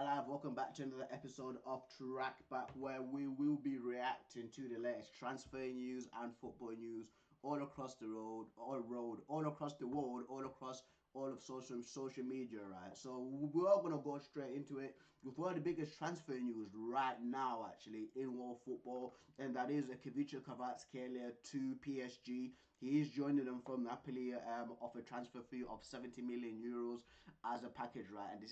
alive. Welcome back to another episode of Trackback, where we will be reacting to the latest transfer news and football news all across the all across the world, all across all of social media, right? So we're all gonna go straight into it with one of the biggest transfer news right now, actually, in world football, and that is Kavicha Kvaratskhelia to PSG. He is joining them from Napoli off a transfer fee of 70 million euros as a package, right? And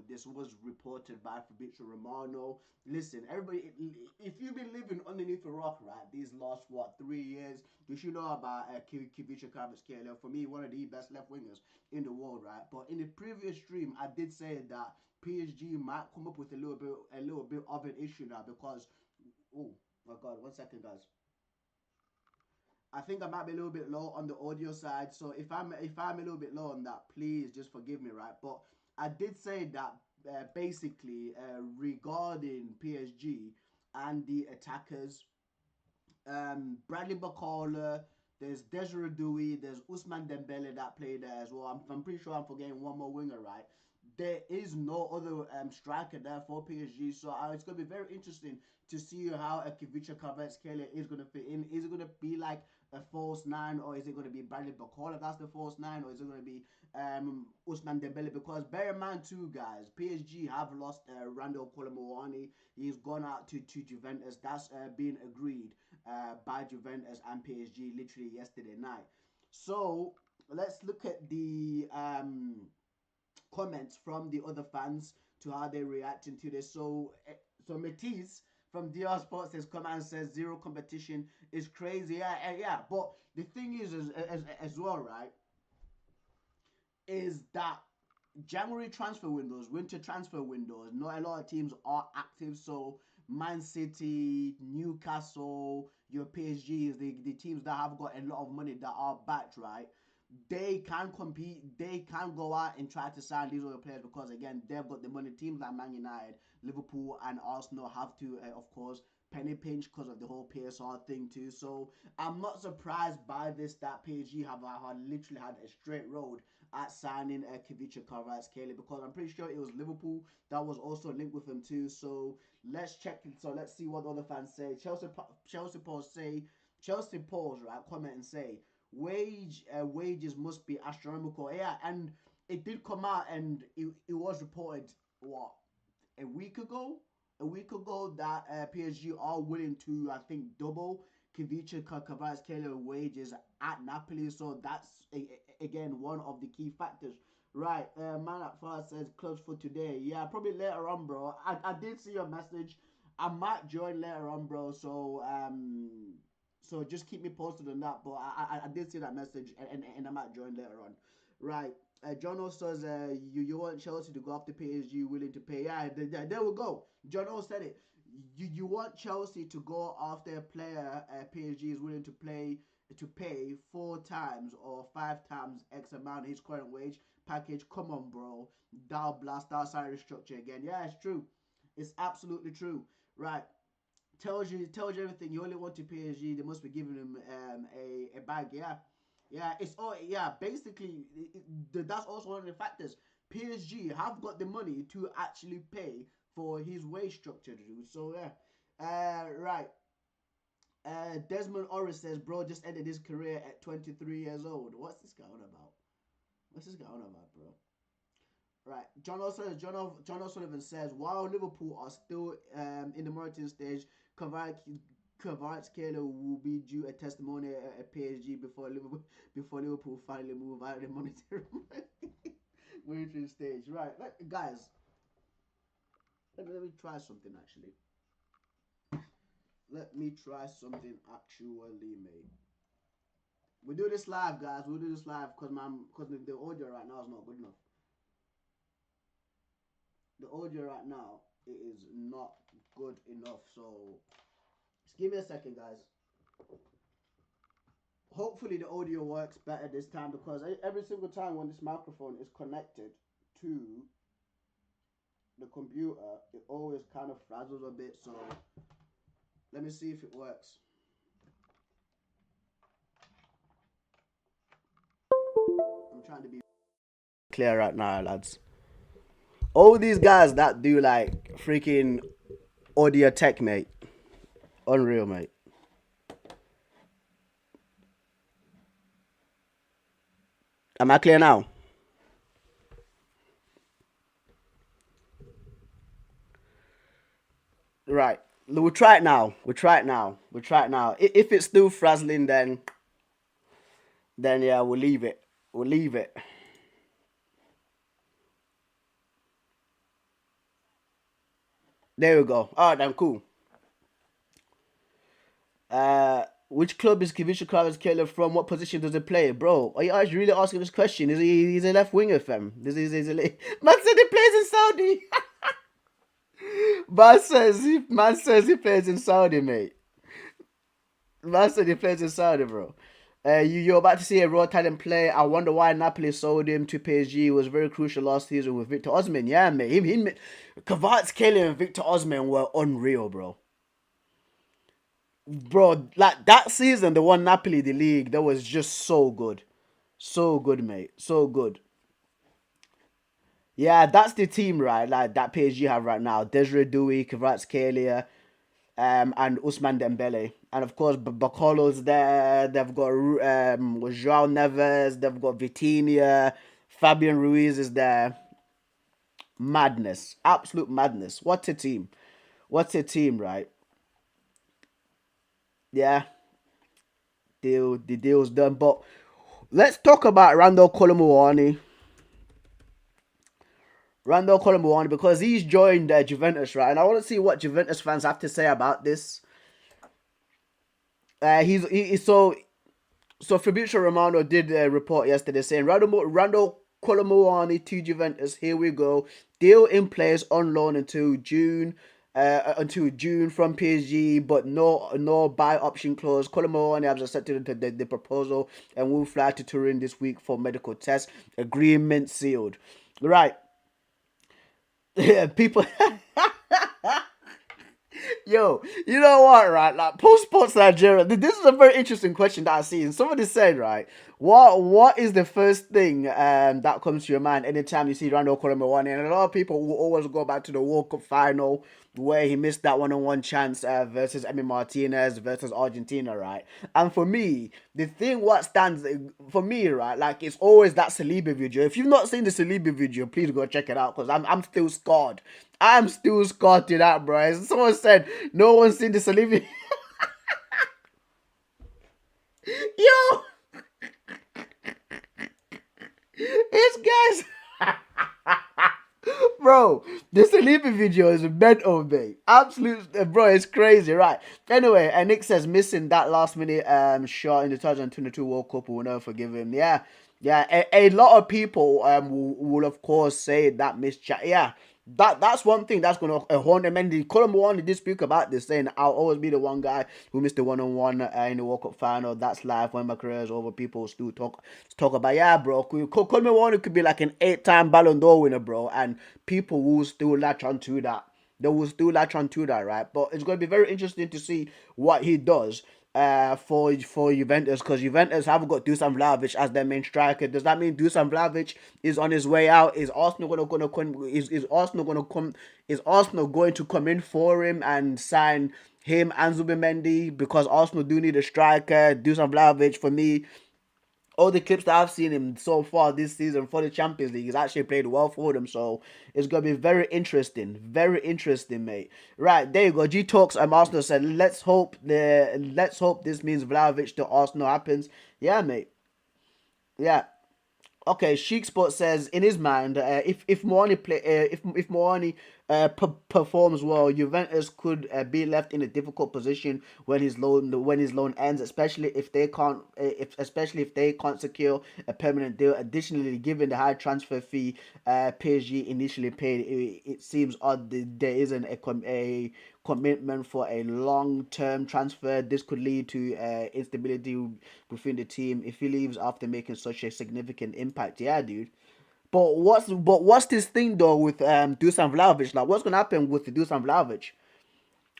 this was reported by Fabrizio Romano. Listen, everybody, if you've been living underneath a rock, right, these last 3 years, you should know about Kivicha Kvaratskhelia. For me, one of the best left wingers in the world, right? But in the previous stream, I did say that PSG might come up with a little bit of an issue now because, oh my God, 1 second, guys. I think I might be a little bit low on the audio side, so if I'm a little bit low on that, please just forgive me, right? But I did say that basically regarding PSG and the attackers, Bradley Bakala, there's Desiree Dewey, there's Usman Dembele that played there as well. I'm pretty sure I'm forgetting one more winger, right? There is no other striker there for PSG, so it's going to be very interesting to see how Kivicha Kvaratskhelia is going to fit in. Is it going to be like a false nine, or is it going to be Bradley Bakala that's the false nine, or is it going to be Usman Dembele? Because bear in mind too, guys, PSG have lost Randall Colomwani. He's gone out to Juventus. That's been agreed by Juventus and PSG literally yesterday night. So let's look at the comments from the other fans to how they're reacting to this. So Matisse from DR Sports says, come and says zero competition is crazy. Yeah. But the thing is, as well, right, is that January transfer windows, winter transfer windows, not a lot of teams are active. So Man City, Newcastle, your PSGs, the teams that have got a lot of money that are backed, right? They can compete. They can go out and try to sign these other players because again, they've got the money. Teams like Man United, Liverpool, and Arsenal have to, of course, penny pinch because of the whole PSR thing too. So I'm not surprised by this that PSG have literally had a straight road at signing Kivicha Kvaratskhelia because I'm pretty sure it was Liverpool that was also linked with him too. So let's check. So let's see what the other fans say. Chelsea polls, right, comment and say wages must be astronomical. Yeah, and it did come out and it was reported what a week ago that PSG are willing to, I think, double Kivicha Kvaratskhelia wages at Napoli. So that's again one of the key factors. Right, man at first says close for today. Yeah, probably later on, bro. I did see your message. I might join later on, bro. So just keep me posted on that. But I did see that message and I might join later on. Right. John O says you want Chelsea to go after PSG willing to pay. Yeah, there we go. John O said it. You want Chelsea to go after a player PSG is willing to pay 4 times or 5 times X amount of his current wage package. Come on, bro. That'll blast our salary structure again. Yeah, it's true. It's absolutely true. Right. Tells you everything. You only want to PSG. They must be giving him a bag. Yeah. It's all yeah. Basically, that's also one of the factors. PSG have got the money to actually pay for his wage structure, dude. So yeah, right. Desmond Orris says, "Bro, just ended his career at 23 years old. What's this going on about? What's this going on about, bro?" Right, John O'Sullivan says, while Liverpool are still in the monitoring stage, Kvaratskhelia will be due a testimony at PSG before Liverpool finally move out of the monitoring stage. Right, guys, let me try something actually. Let me try something actually, mate. We do this live, guys. We'll do this live because the audio right now is not good enough. The audio right now it is not good enough. So just give me a second, guys. Hopefully the audio works better this time because every single time when this microphone is connected to the computer, it always kind of frazzles a bit. So let me see if it works. I'm trying to be clear right now, lads. All these guys that do like freaking audio tech, mate. Unreal, mate. Am I clear now? Right. We'll try it now. We'll try it now. We'll try it now. If it's still frazzling, then yeah, we'll leave it. We'll leave it. There we go. All right, then cool. Which club is Kavisha Kravitz Keller from? What position does he play, bro? Are you actually really asking this question? Is he? He's a left winger, fam. This is a man said he plays in Saudi. Man says he plays in Saudi, mate. Man said he plays in Saudi, bro. You're about to see a raw talent play. I wonder why Napoli sold him to PSG. It was very crucial last season with Victor Osman. Yeah, mate. Kvaratskhelia Kelly and Victor Osman were unreal, bro. Bro, like that season, the one Napoli the league, that was just so good. So good, mate. So good. Yeah, that's the team, right? Like that PSG have right now. Desiree Dewey, Kvaratskhelia, and Usman Dembele. And of course, Bacolo's there. They've got Joao Neves. They've got Vitinha. Fabian Ruiz is there. Madness. Absolute madness. What a team. What a team, right? Yeah, the deal's done. But let's talk about Randall Colomuani. Randall Colomuani, because he's joined Juventus, right? And I want to see what Juventus fans have to say about this. So Fabrizio Romano did a report yesterday saying Randall Colomuani to Juventus. Here we go. Deal in place on loan until June from PSG, but no buy option clause. Colomuani has accepted the proposal and will fly to Turin this week for medical tests. Agreement sealed. Right. Yeah, people. Yo, you know what, right? Like post sports Nigeria. This is a very interesting question that I see. And somebody said, right, what is the first thing that comes to your mind anytime you see Randall Colomwani? And a lot of people will always go back to the World Cup final where he missed that one-on-one chance versus Emi Martinez versus Argentina, right? And for me, the thing what stands for me, right, like it's always that Saliba video. If you've not seen the Saliba video, please go check it out because I'm still scarred. I'm still scarred to that, bro. As someone said, no one's seen the Saliba. Yo, it's guys. Bro, the Saliba video is mental, mate. Absolute, bro, it's crazy, right? Anyway, and Nick says missing that last minute shot in the 2022 World Cup will never forgive him. Yeah, yeah. A lot of people will of course say that missed chat. Yeah, that's one thing that's gonna haunt him. And the Colin Moani did speak about this, saying I'll always be the one guy who missed the one-on-one in the World Cup final. That's life. When my career is over, people still talk about, yeah, bro. Colin Moani could be like an 8-time Ballon d'Or winner, bro, and people will still latch onto that. They will still latch onto that, right? But it's going to be very interesting to see what he does for Juventus, because Juventus haven't got Dusan Vlahovic as their main striker. Does that mean Dusan Vlahovic is on his way out? Is Arsenal gonna come? Is Arsenal gonna come? Is Arsenal going to come in for him and sign him and Zubimendi? Because Arsenal do need a striker. Dusan Vlahovic, for me, all the clips that I've seen him so far this season for the Champions League, he's actually played well for them. So it's gonna be very interesting, mate. Right, there you go. G Talks. Arsenal said, let's hope this means Vlahovic to Arsenal happens. Yeah, mate. Yeah. Okay, Sheik Sport says in his mind, if Moani if Moani performs well, Juventus could be left in a difficult position when his loan ends, especially if they can't secure a permanent deal. Additionally, given the high transfer fee PSG initially paid, it seems odd that there isn't a commitment for a long-term transfer. This could lead to instability within the team if he leaves after making such a significant impact. Yeah, dude. But what's this thing though with Dusan Vlahovic? Like, what's gonna happen with Dusan Vlahovic?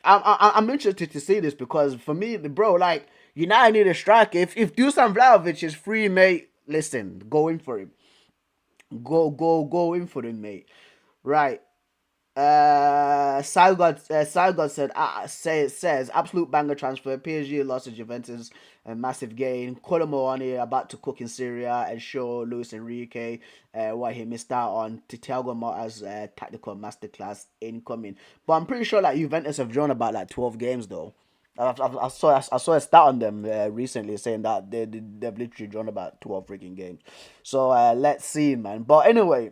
I'm interested to see this because for me, bro, like United need a striker. If Dusan Vlahovic is free, mate, listen, go in for him. Go in for him, mate. Right. Saigon says absolute banger transfer. PSG lost to Juventus, a massive gain. Colomboani about to cook in Syria and show Luis Enrique what he missed out on. Thiago Motta's tactical masterclass incoming. But I'm pretty sure that Juventus have drawn about like 12 games though. I saw a stat on them recently saying that they've literally drawn about 12 freaking games. So let's see, man. But anyway,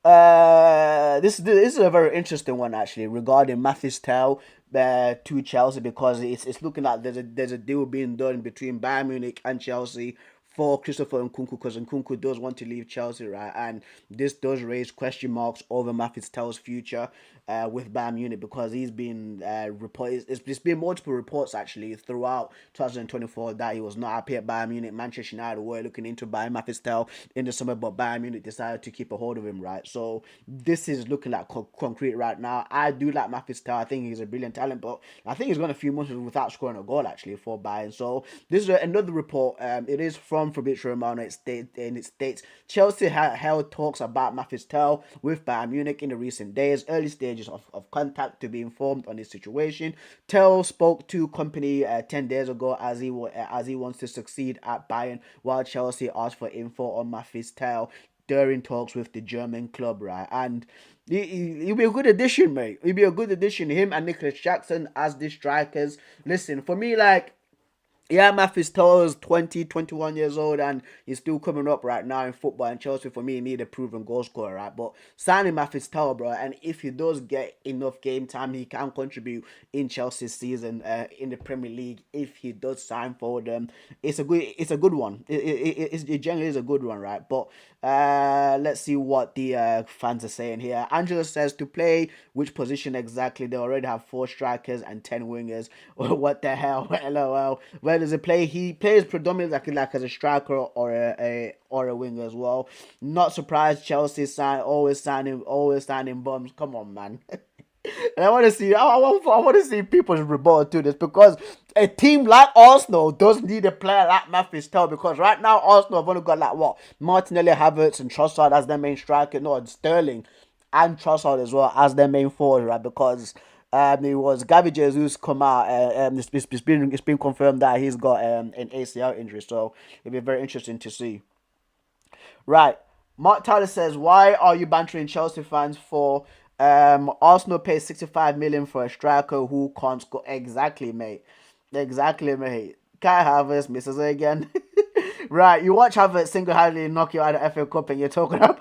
this is a very interesting one actually regarding Mathis Tel to Chelsea because it's looking like there's a deal being done between Bayern Munich and Chelsea for Christopher Nkunku because Nkunku does want to leave Chelsea, right? And this does raise question marks over Mathis Tel's future with Bayern Munich because he's been reported. It's been multiple reports actually throughout 2024 that he was not happy at Bayern Munich. Manchester United were looking into buying Mathis Tel in the summer, but Bayern Munich decided to keep a hold of him, right? So this is looking like concrete right now. I do like Mathis Tel. I think he's a brilliant talent, but I think he's gone a few months without scoring a goal actually for Bayern. So this is another report. It is from Fabrizio Romano. It states Chelsea held talks about Mathis Tel with Bayern Munich in the recent days, early stages of contact to be informed on his situation. Tel spoke to company 10 days ago as he wants to succeed at Bayern, while Chelsea asked for info on Mathis Tel during talks with the German club, right? And he'll be a good addition, mate. He'll be a good addition. Him and Nicholas Jackson as the strikers. Listen, for me, like, yeah, Mathis Tel is 20, 21 years old and he's still coming up right now in football. And Chelsea, for me, need a proven goal scorer, right? But signing Mathis Tel, bro, and if he does get enough game time, he can contribute in Chelsea's season in the Premier League. If he does sign for them, it's a good one. It generally is a good one, right? But let's see what the fans are saying here. Angela says to play which position exactly? They already have 4 strikers and 10 wingers. What the hell? LOL. Where does he play? He plays predominantly like as a striker or a winger as well. Not surprised. Chelsea always signing bums. Come on, man. And I want to see, I want to see people's rebuttal to this because a team like Arsenal does need a player like Mathis Tel because right now Arsenal have only got like what Martinelli, Havertz, and Trossard as their main striker, no, Sterling and Trossard as well as their main forward, right? Because it was Gavi Jesus come out, and it's been confirmed that he's got an ACL injury, so it'll be very interesting to see. Right. Mark Tyler says, why are you bantering Chelsea fans for Arsenal pays 65 million for a striker who can't score? Exactly, mate. Exactly, mate. Kai Havertz misses it again. Right, you watch Havertz single-handedly knock you out of the FA Cup and you're talking about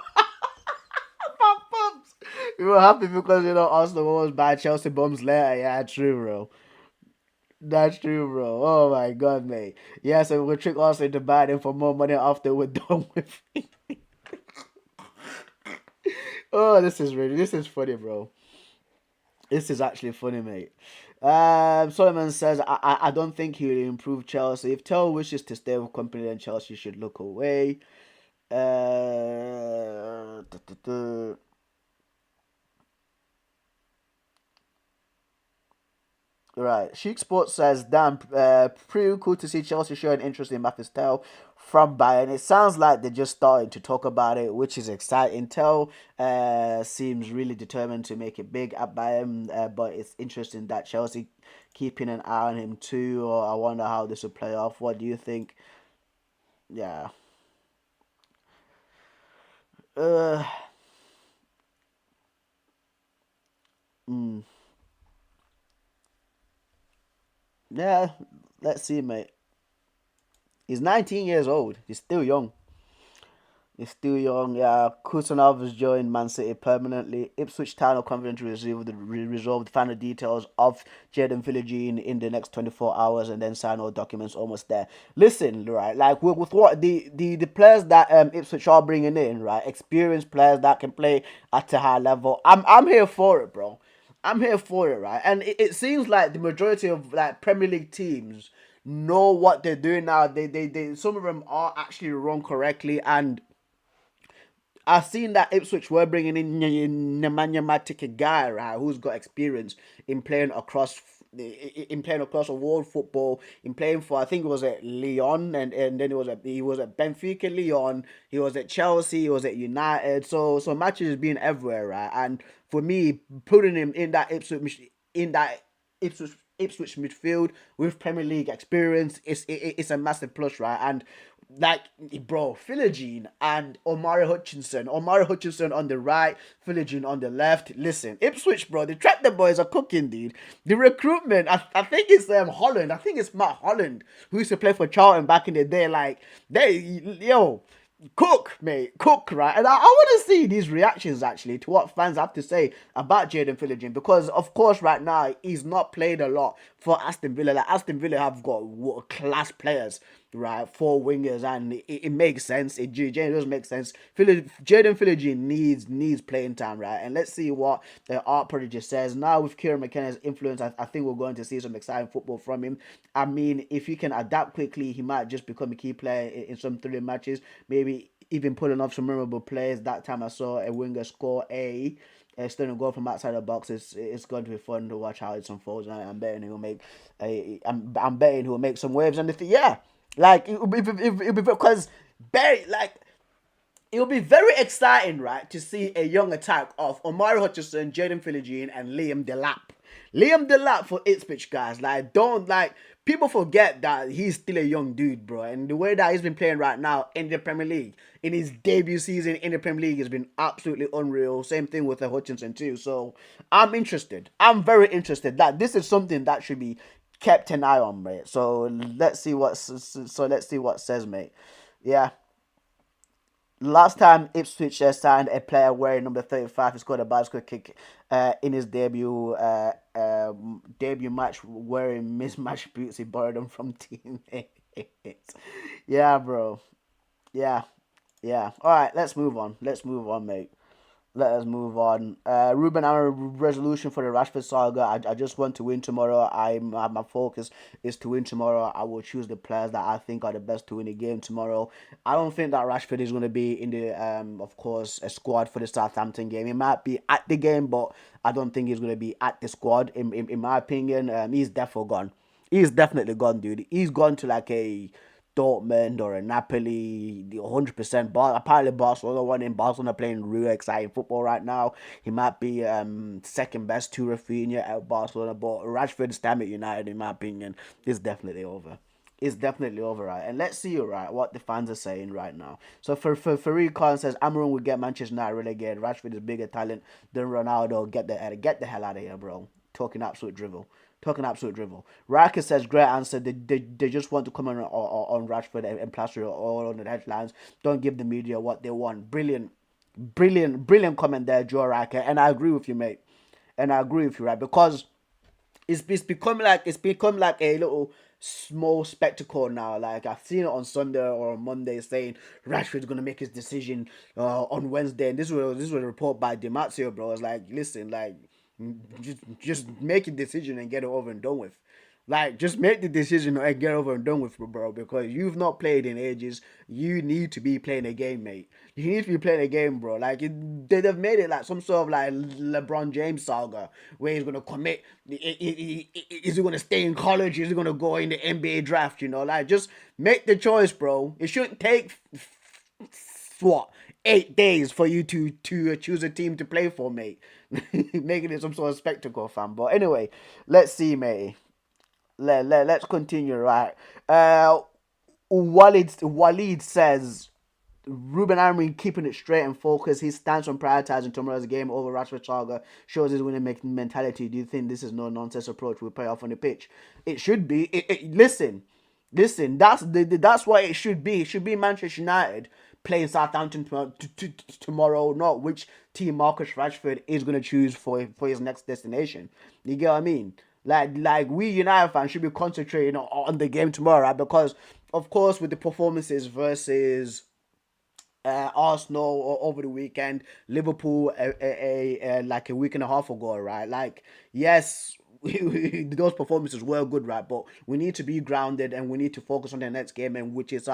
bums. You were happy because Arsenal almost buy Chelsea bums later. Yeah, true, bro. That's true, bro. Oh my god, mate. Yeah, so we'll trick Arsenal into buying him for more money after we're done with it. Oh, this is funny, bro. This is actually funny, mate. Solomon says, I don't think he will improve Chelsea. If Tell wishes to stay with company, then Chelsea should look away. Duh, duh, duh. Right. Chic Sports says, damn, pretty cool to see Chelsea showing interest in Mathis Tel from Bayern. It sounds like they're just starting to talk about it, which is exciting. Tel seems really determined to make it big at Bayern, but it's interesting that Chelsea keeping an eye on him too. Or I wonder how this will play off. What do you think? Yeah. Uh, mm, yeah, let's see, mate. He's 19 years old. He's still young. He's still young. Yeah, Kusanov has joined Man City permanently. Ipswich Town are confident to resolve the final details of Jaden Philogene in the next 24 hours and then sign all documents almost there. Listen, right, like with what the players that Ipswich are bringing in, right, experienced players that can play at a high level. I'm here for it, bro. I'm here for it, right? And it seems like the majority of like Premier League teams know what they're doing now. They some of them are actually run correctly and I've seen that Ipswich were bringing in Nemanja Matic, a guy, right, who's got experience in playing across in playing across the world football, in playing for, I think it was at Lyon, and then he was at Benfica, Lyon, he was at Chelsea, he was at United. So matches has been everywhere, right? And for me, putting him in that Ipswich Ipswich midfield with Premier League experience, it's a massive plus, right? And like, bro, Philogene and Omari Hutchinson on the right, Philogene on the left. Listen, Ipswich, bro, the track the boys are cooking, dude. The recruitment, I think it's Holland. I think it's Matt Holland who used to play for Charlton back in the day. Like, yo, cook, mate, cook, right? And I want to see these reactions actually to what fans have to say about Jaden Philogene, because of course right now he's not played a lot for Aston Villa. Like, Aston Villa have got class players, right? Four wingers, and it makes sense. It does make sense. Jaden Philogene needs playing time, right? And let's see what the art prodigy says. Now with Kieran McKenna's influence, I think we're going to see some exciting football from him. I mean, if he can adapt quickly, he might just become a key player in some thrilling matches. Maybe even pulling off some memorable plays. That time I saw a winger score a stunning goal from outside the box. It's going to be fun to watch how it unfolds. And I'm betting he'll make I'm betting he'll make some waves. And yeah, like it'll be because Barry, like, it'll be very exciting, right, to see a young attack of Omari Hutchinson, Jaden Philogene, and Liam Delap. Liam Delap for Ipswich, guys. Like, don't, like, people forget that he's still a young dude, bro. And the way that he's been playing right now in the Premier League, in his debut season in the Premier League, has been absolutely unreal. Same thing with Hutchinson too. So I'm interested. I'm very interested. That this is something that should be kept an eye on, mate. So let's see what says, mate. Yeah. Last time Ipswich signed a player wearing number 35, he scored a bicycle kick in his debut match wearing mismatched boots. He borrowed them from teammates. Yeah, bro. Yeah, yeah. All right, let's move on. Let's move on, mate. Let us move on. Ruben, our resolution for the Rashford saga. I just want to win tomorrow. My focus is to win tomorrow. I will choose the players that I think are the best to win the game tomorrow. I don't think that Rashford is going to be in the of course, a squad for the Southampton game. He might be at the game, but I don't think he's going to be at the squad. In my opinion, he's definitely gone. He's definitely gone, dude. He's gone to like a Dortmund or a Napoli, 100%. Apparently Barcelona want him. Barcelona playing real exciting football right now. He might be second best to Rafinha at Barcelona, but Rashford's time at United, in my opinion, is definitely over. It's definitely over, right? And let's see, right, what the fans are saying right now. So for Farid Khan says Amaron will get Manchester United relegated. Rashford is bigger talent than Ronaldo. Get the hell out of here, bro. Talking absolute drivel. Talking absolute drivel. Riker says, great answer. They just want to come on Rashford and plaster it all on the headlines. Don't give the media what they want. Brilliant comment there, Joe Riker. And I agree with you, mate. And I agree with you, right? Because it's become like a little small spectacle now. Like, I've seen it on Sunday or on Monday saying Rashford's gonna make his decision on Wednesday, and this was a report by Dematio, bro. It's like, listen, like, just make a decision and get it over and done with. Like, just make the decision and get over and done with, bro, because you've not played in ages. You need to be playing a game, mate. You need to be playing a game, bro. Like, they've made it like some sort of like LeBron James saga where he's going to commit. Is he going to stay in college? Is he going to go in the NBA draft? You know, like, just make the choice, bro. It shouldn't take, what, 8 days for you to choose a team to play for, mate. Making it some sort of spectacle, fam. But anyway, let's see, mate. Let's continue, right? Walid says Ruben Amorim keeping it straight and focused. His stance on prioritizing tomorrow's game over Rashford saga shows his winning mentality. Do you think this is no nonsense approach will pay off on the pitch? It should be. Listen. That's what it should be. It should be Manchester United playing Southampton tomorrow, not which team Marcus Rashford is going to choose for his next destination. You get what I mean? Like we United fans should be concentrating on the game tomorrow, right? Because of course with the performances versus Arsenal over the weekend, Liverpool like a week and a half ago, right? Like, yes, those performances were good, right? But we need to be grounded and we need to focus on the next game, and which is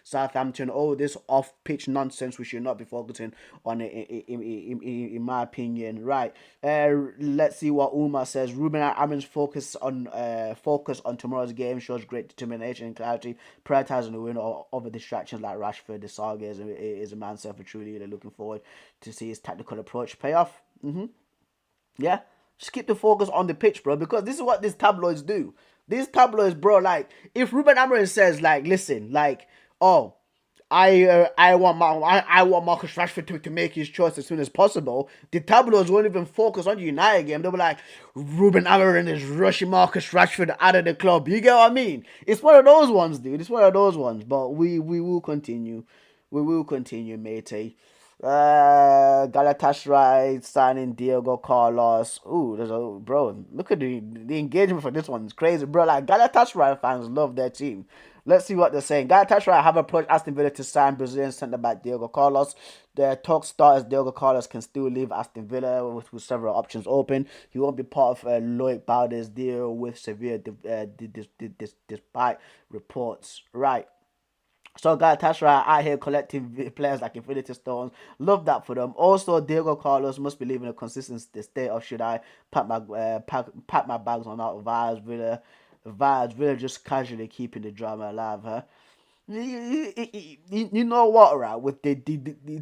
Southampton. All this off pitch nonsense we should not be focusing on it, in my opinion, right? Let's see what Uma says. Ruben Amorim's focus on tomorrow's game shows great determination and clarity, prioritizing the win over distractions like Rashford. The saga is a man self a true leader. Looking forward to see his tactical approach pay off. Yeah, just keep the focus on the pitch, bro, because this is what these tabloids do. These tabloids, bro, like, if Ruben Amorim says, like, listen, like, oh, I want Marcus Rashford to make his choice as soon as possible. The tabloids won't even focus on the United game. They'll be like, Ruben Amorim is rushing Marcus Rashford out of the club. You get what I mean? It's one of those ones, dude. It's one of those ones. But we will continue. We will continue, matey. Galatasaray signing Diego Carlos. Ooh, there's a bro. Look at the engagement for this one. It's crazy, bro. Like, Galatasaray fans love their team. Let's see what they're saying. Galatasaray have approached Aston Villa to sign Brazilian centre back Diego Carlos. The talk starts Diego Carlos can still leave Aston Villa with several options open. He won't be part of Loic Balde's deal with Sevilla, despite reports. Right. So Galatasaray out here collecting players like Infinity Stones. Love that for them. Also, Diego Carlos must be leaving a consistent state of should I pack my bags on out vibes. Villa just casually keeping the drama alive, huh? You know what, right? With the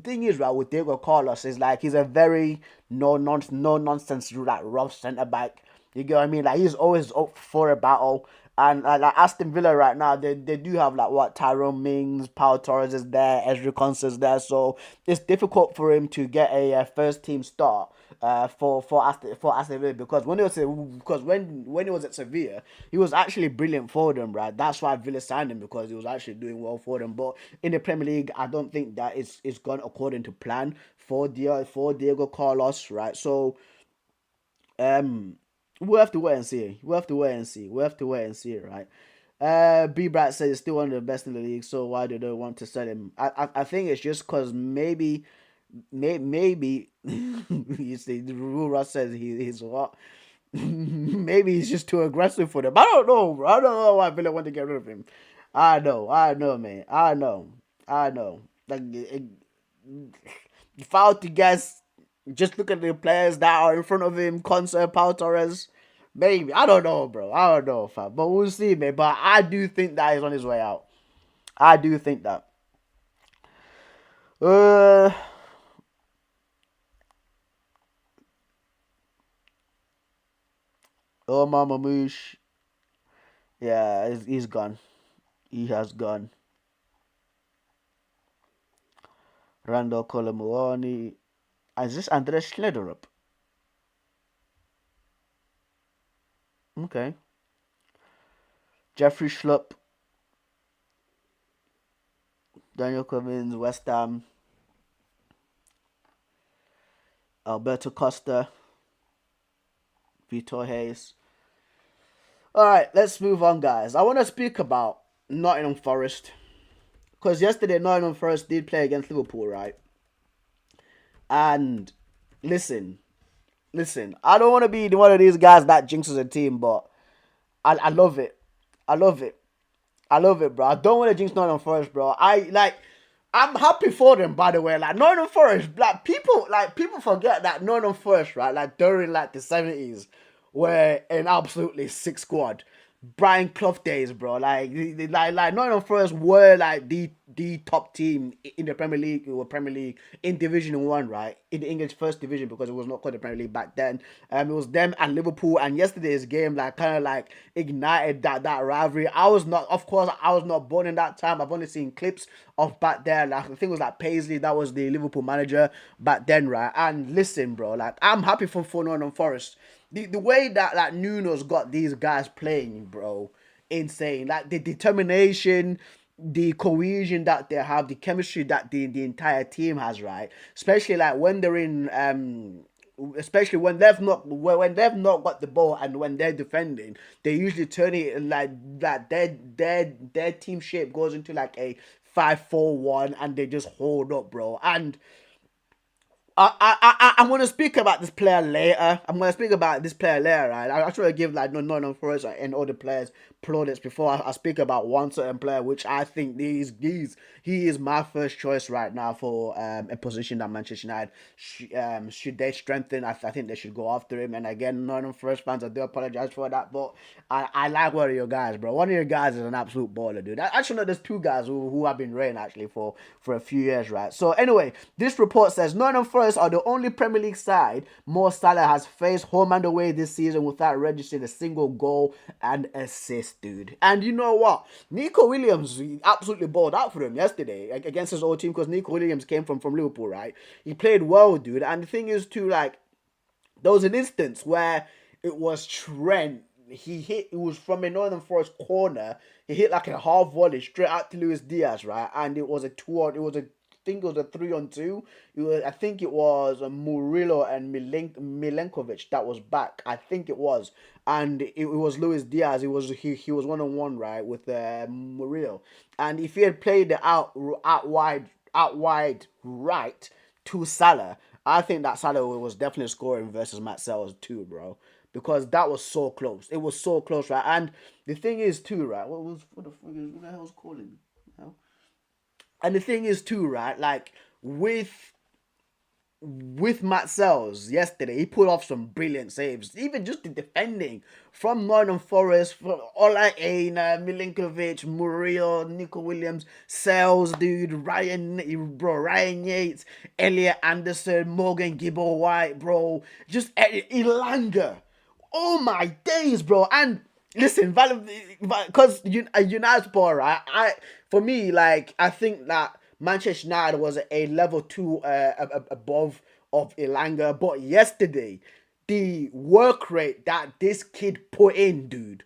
thing is, right, with Diego Carlos is like he's a very no nonsense like rough centre back. You get what I mean? Like, he's always up for a battle. And like Aston Villa right now, they do have like what Tyrone Mings, Pau Torres is there, Ezri Konsa is there, so it's difficult for him to get a first team start for Aston Villa, because when he was at Sevilla, he was actually brilliant for them, right? That's why Villa signed him, because he was actually doing well for them. But in the Premier League, I don't think that it's gone according to plan for Diego Carlos, right? So we'll have to wait and see. We'll have to wait and see. We'll have to wait and see, right? B Brat says he's still one of the best in the league, so why do they want to sell him? I think it's just because maybe you see the rule Russ says he's what? Maybe he's just too aggressive for them. I don't know, bro. I don't know why Villa want to get rid of him. I know, man. I know. Like, if I were to guess, just look at the players that are in front of him, Konsa, Pau Torres. Maybe. I don't know, bro. I don't know, fam. But we'll see, man. But I do think that he's on his way out. I do think that. Omar Mamouche. Yeah, he's gone. He has gone. Randall Colomuani. Is this Andres Schlederup? Okay. Jeffrey Schlupp. Daniel Cummins, West Ham. Alberto Costa. Vitor Hayes. Alright, let's move on, guys. I want to speak about Nottingham Forest. Because yesterday, Nottingham Forest did play against Liverpool, right? And listen, I don't want to be one of these guys that jinxes a team, but I love it. I love it, bro. I don't want to jinx Nottingham Forest, bro. I'm happy for them, by the way. Like, Nottingham Forest, people forget that Nottingham Forest, right? Like, during like the 70s, were an absolutely sick squad. Brian Clough days, bro. Like Nottingham Forest were like the top team in the Premier League, or Premier League in Division 1, right? In the English First Division, because it was not called the Premier League back then. It was them and Liverpool, and yesterday's game like kind of like ignited that rivalry. Of course, I was not born in that time. I've only seen clips of back there. Like, I think it was like Paisley, that was the Liverpool manager back then, right? And listen, bro, like, I'm happy for Nottingham Forest. The way that like Nuno's got these guys playing, bro, insane. Like, the determination, the cohesion that they have, the chemistry that the entire team has, right? Especially like when they're in especially when they've not got the ball and when they're defending, they usually turn it like that. Their team shape goes into like a 5-4-1, and they just hold up, bro. And I'm gonna speak about this player later. Right? I try to give like no for us and other players plaudits before I speak about one certain player, which I think he is my first choice right now for a position that Manchester United should they strengthen. I think they should go after him. And again, Nottingham Forest fans, I do apologize for that, but I like one of your guys, bro. One of your guys is an absolute baller, dude. Actually, no, there's two guys who have been rating actually for a few years, right? So anyway, this report says Nottingham Forest are the only Premier League side Mo Salah has faced home and away this season without registering a single goal and assist, dude. And you know what? Nico Williams absolutely balled out for him yesterday against his old team because Nico Williams came from Liverpool, right? He played well, dude. And the thing is, too, like, there was an instance where it was Trent. It was from a Northern Forest corner. He hit like a half volley straight out to Luis Diaz, right? And it was a I think it was a 3-on-2. I think it was Murillo and Milenkovic that was back. I think it was, and it was Luis Diaz. He was 1-on-1, right, with Murillo. And if he had played it out wide right to Salah, I think that Salah was definitely scoring versus Matt Sells too, bro. Because that was so close. It was so close, right? And the thing is too, right? What the hell's calling me? You know? And the thing is too, right? Like with Matt Sells yesterday, he put off some brilliant saves. Even just the defending from Nottingham Forest, from Ola Aina, Milinkovic, Murillo, Nico Williams, Sells, dude, Ryan Yates, Elliot Anderson, Morgan Gibbo White, bro. Just Ilanga. Oh my days, bro. And listen, because United sport, right? For me, like, I think that Manchester United was a level 2 above of Ilanga, but yesterday, the work rate that this kid put in, dude,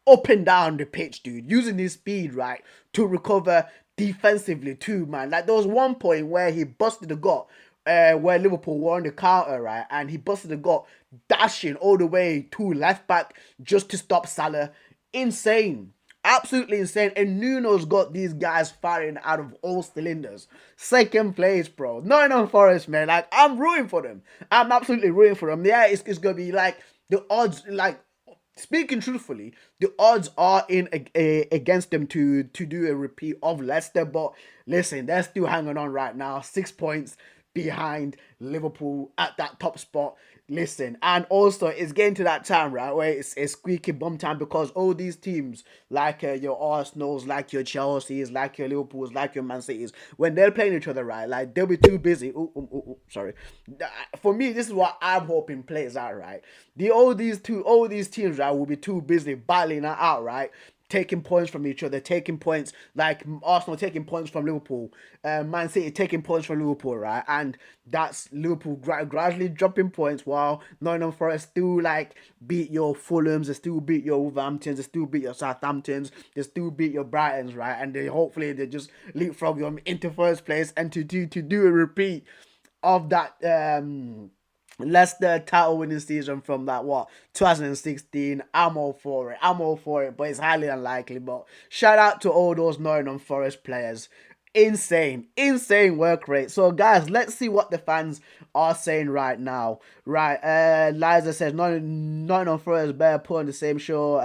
up and down the pitch, dude, using his speed, right, to recover defensively too, man. Like, there was one point where he busted the gut, where Liverpool were on the counter, right, and he busted the gut, dashing all the way to left back just to stop Salah. Insane. Absolutely insane. And Nuno's got these guys firing out of all cylinders. Second place, bro. Nottingham Forest, man. Like, I'm rooting for them. I'm absolutely rooting for them. Yeah, it's going to be like the odds, like, speaking truthfully, the odds are in against them to do a repeat of Leicester. But listen, they're still hanging on right now. 6 points behind Liverpool at that top spot. Listen, and also it's getting to that time, right, where it's squeaky bum time because all these teams, like your Arsenals, like your Chelseas, like your Liverpools, like your Man Cities, when they're playing each other, right, like they'll be too busy. Sorry. For me, this is what I'm hoping plays out, right. All these teams, right, will be too busy battling out, right, taking points from each other, taking points like Arsenal taking points from Liverpool, Man City taking points from Liverpool, right? And that's Liverpool gradually dropping points while Nottingham Forest still like beat your Fulhams, they still beat your Wolverhamptons, they still beat your Southamptons, they still beat your Brightons, right? And they just leapfrog you into first place and to do a repeat of that Leicester title winning season from that 2016. I'm all for it, but it's highly unlikely. But shout out to all those Nottingham Forest players. Insane work rate. So guys, let's see what the fans are saying right now. Right, Liza says Nottingham Forest better put on the same show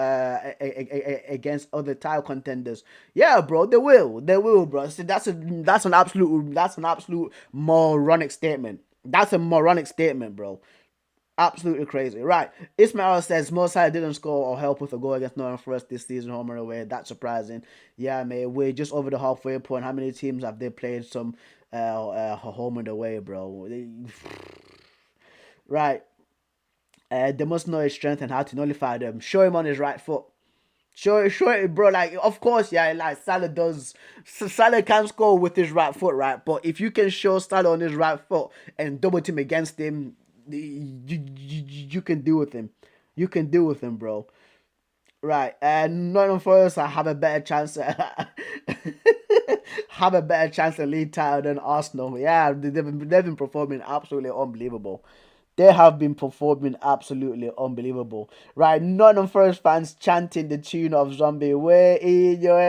against other title contenders. Yeah, bro, they will, bro. See, that's an absolute moronic statement. That's a moronic statement, bro. Absolutely crazy. Right. Ismail says Mo Salah didn't score or help with a goal against Nottingham Forest this season, home and away. That's surprising. Yeah, mate. We're just over the halfway point. How many teams have they played some home and away, bro? Right. They must know his strength and how to nullify them. Show him on his right foot. Show it, bro. Like, of course, yeah, like Salah can score with his right foot, right? But if you can show Salah on his right foot and double team against him, you can deal with him. You can deal with him, bro. Right, and Nottingham Forest have a better chance have a better chance to lead title than Arsenal. Yeah, they've been performing absolutely unbelievable. They have been performing absolutely unbelievable. Right, Nottingham Forest fans chanting the tune of Zombie. Way in your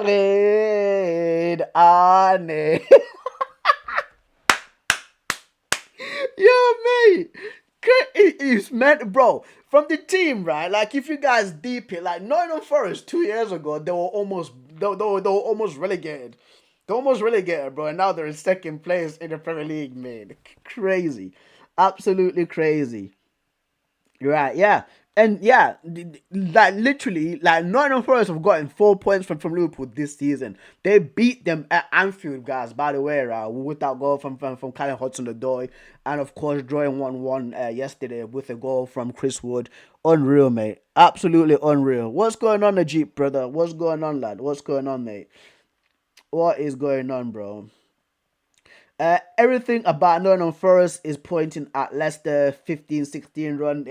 head, Arne. Yo, mate. It's meant, bro. From the team, right? Like, if you guys deep it, like Nottingham Forest 2 years ago, they were almost relegated. They're almost relegated, bro. And now they're in second place in the Premier League, man. Crazy, absolutely crazy. Right, yeah. And yeah, like literally, like Nottingham Forest have gotten 4 points from Liverpool this season. They beat them at Anfield, guys. By the way, right, with that goal from Callum Hudson-Odoi, and of course drawing 1-1 yesterday with a goal from Chris Wood. Unreal, mate. Absolutely unreal. What's going on, Najib, brother? What's going on, lad? What's going on, mate? What is going on, bro? Everything about Nottingham Forest is pointing at Leicester 15-16 run.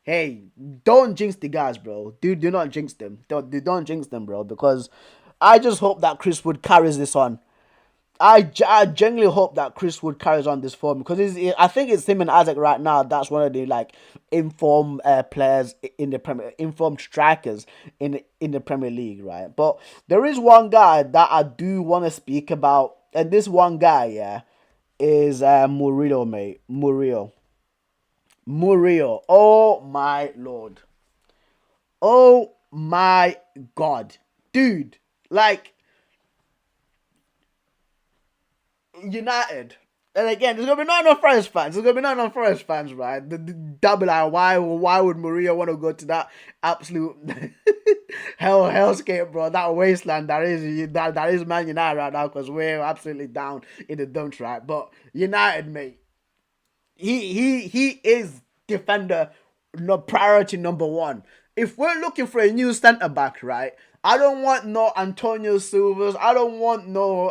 Hey, don't jinx the guys, bro. Do not jinx them. Don't jinx them, bro. Because I just hope that Chris Wood carries this on. I genuinely hope that Chris Wood carries on this form because I think it's him and Isaac right now. That's one of the like informed players in the Premier, informed strikers in the Premier League, right? But there is one guy that I do want to speak about, and this one guy, yeah, is Murillo, mate. Murillo. Oh my lord. Oh my god, dude. Like United. And again, there's gonna be not enough Forest fans. There's gonna be not enough Forest fans, right? The double like, why would Maria want to go to that absolute hellscape, bro? That wasteland that is Man United right now because we're absolutely down in the dumps, right? But United, mate, he is defender, no priority number one. If we're looking for a new centre back, right? I don't want no Antonio Silvas. I don't want no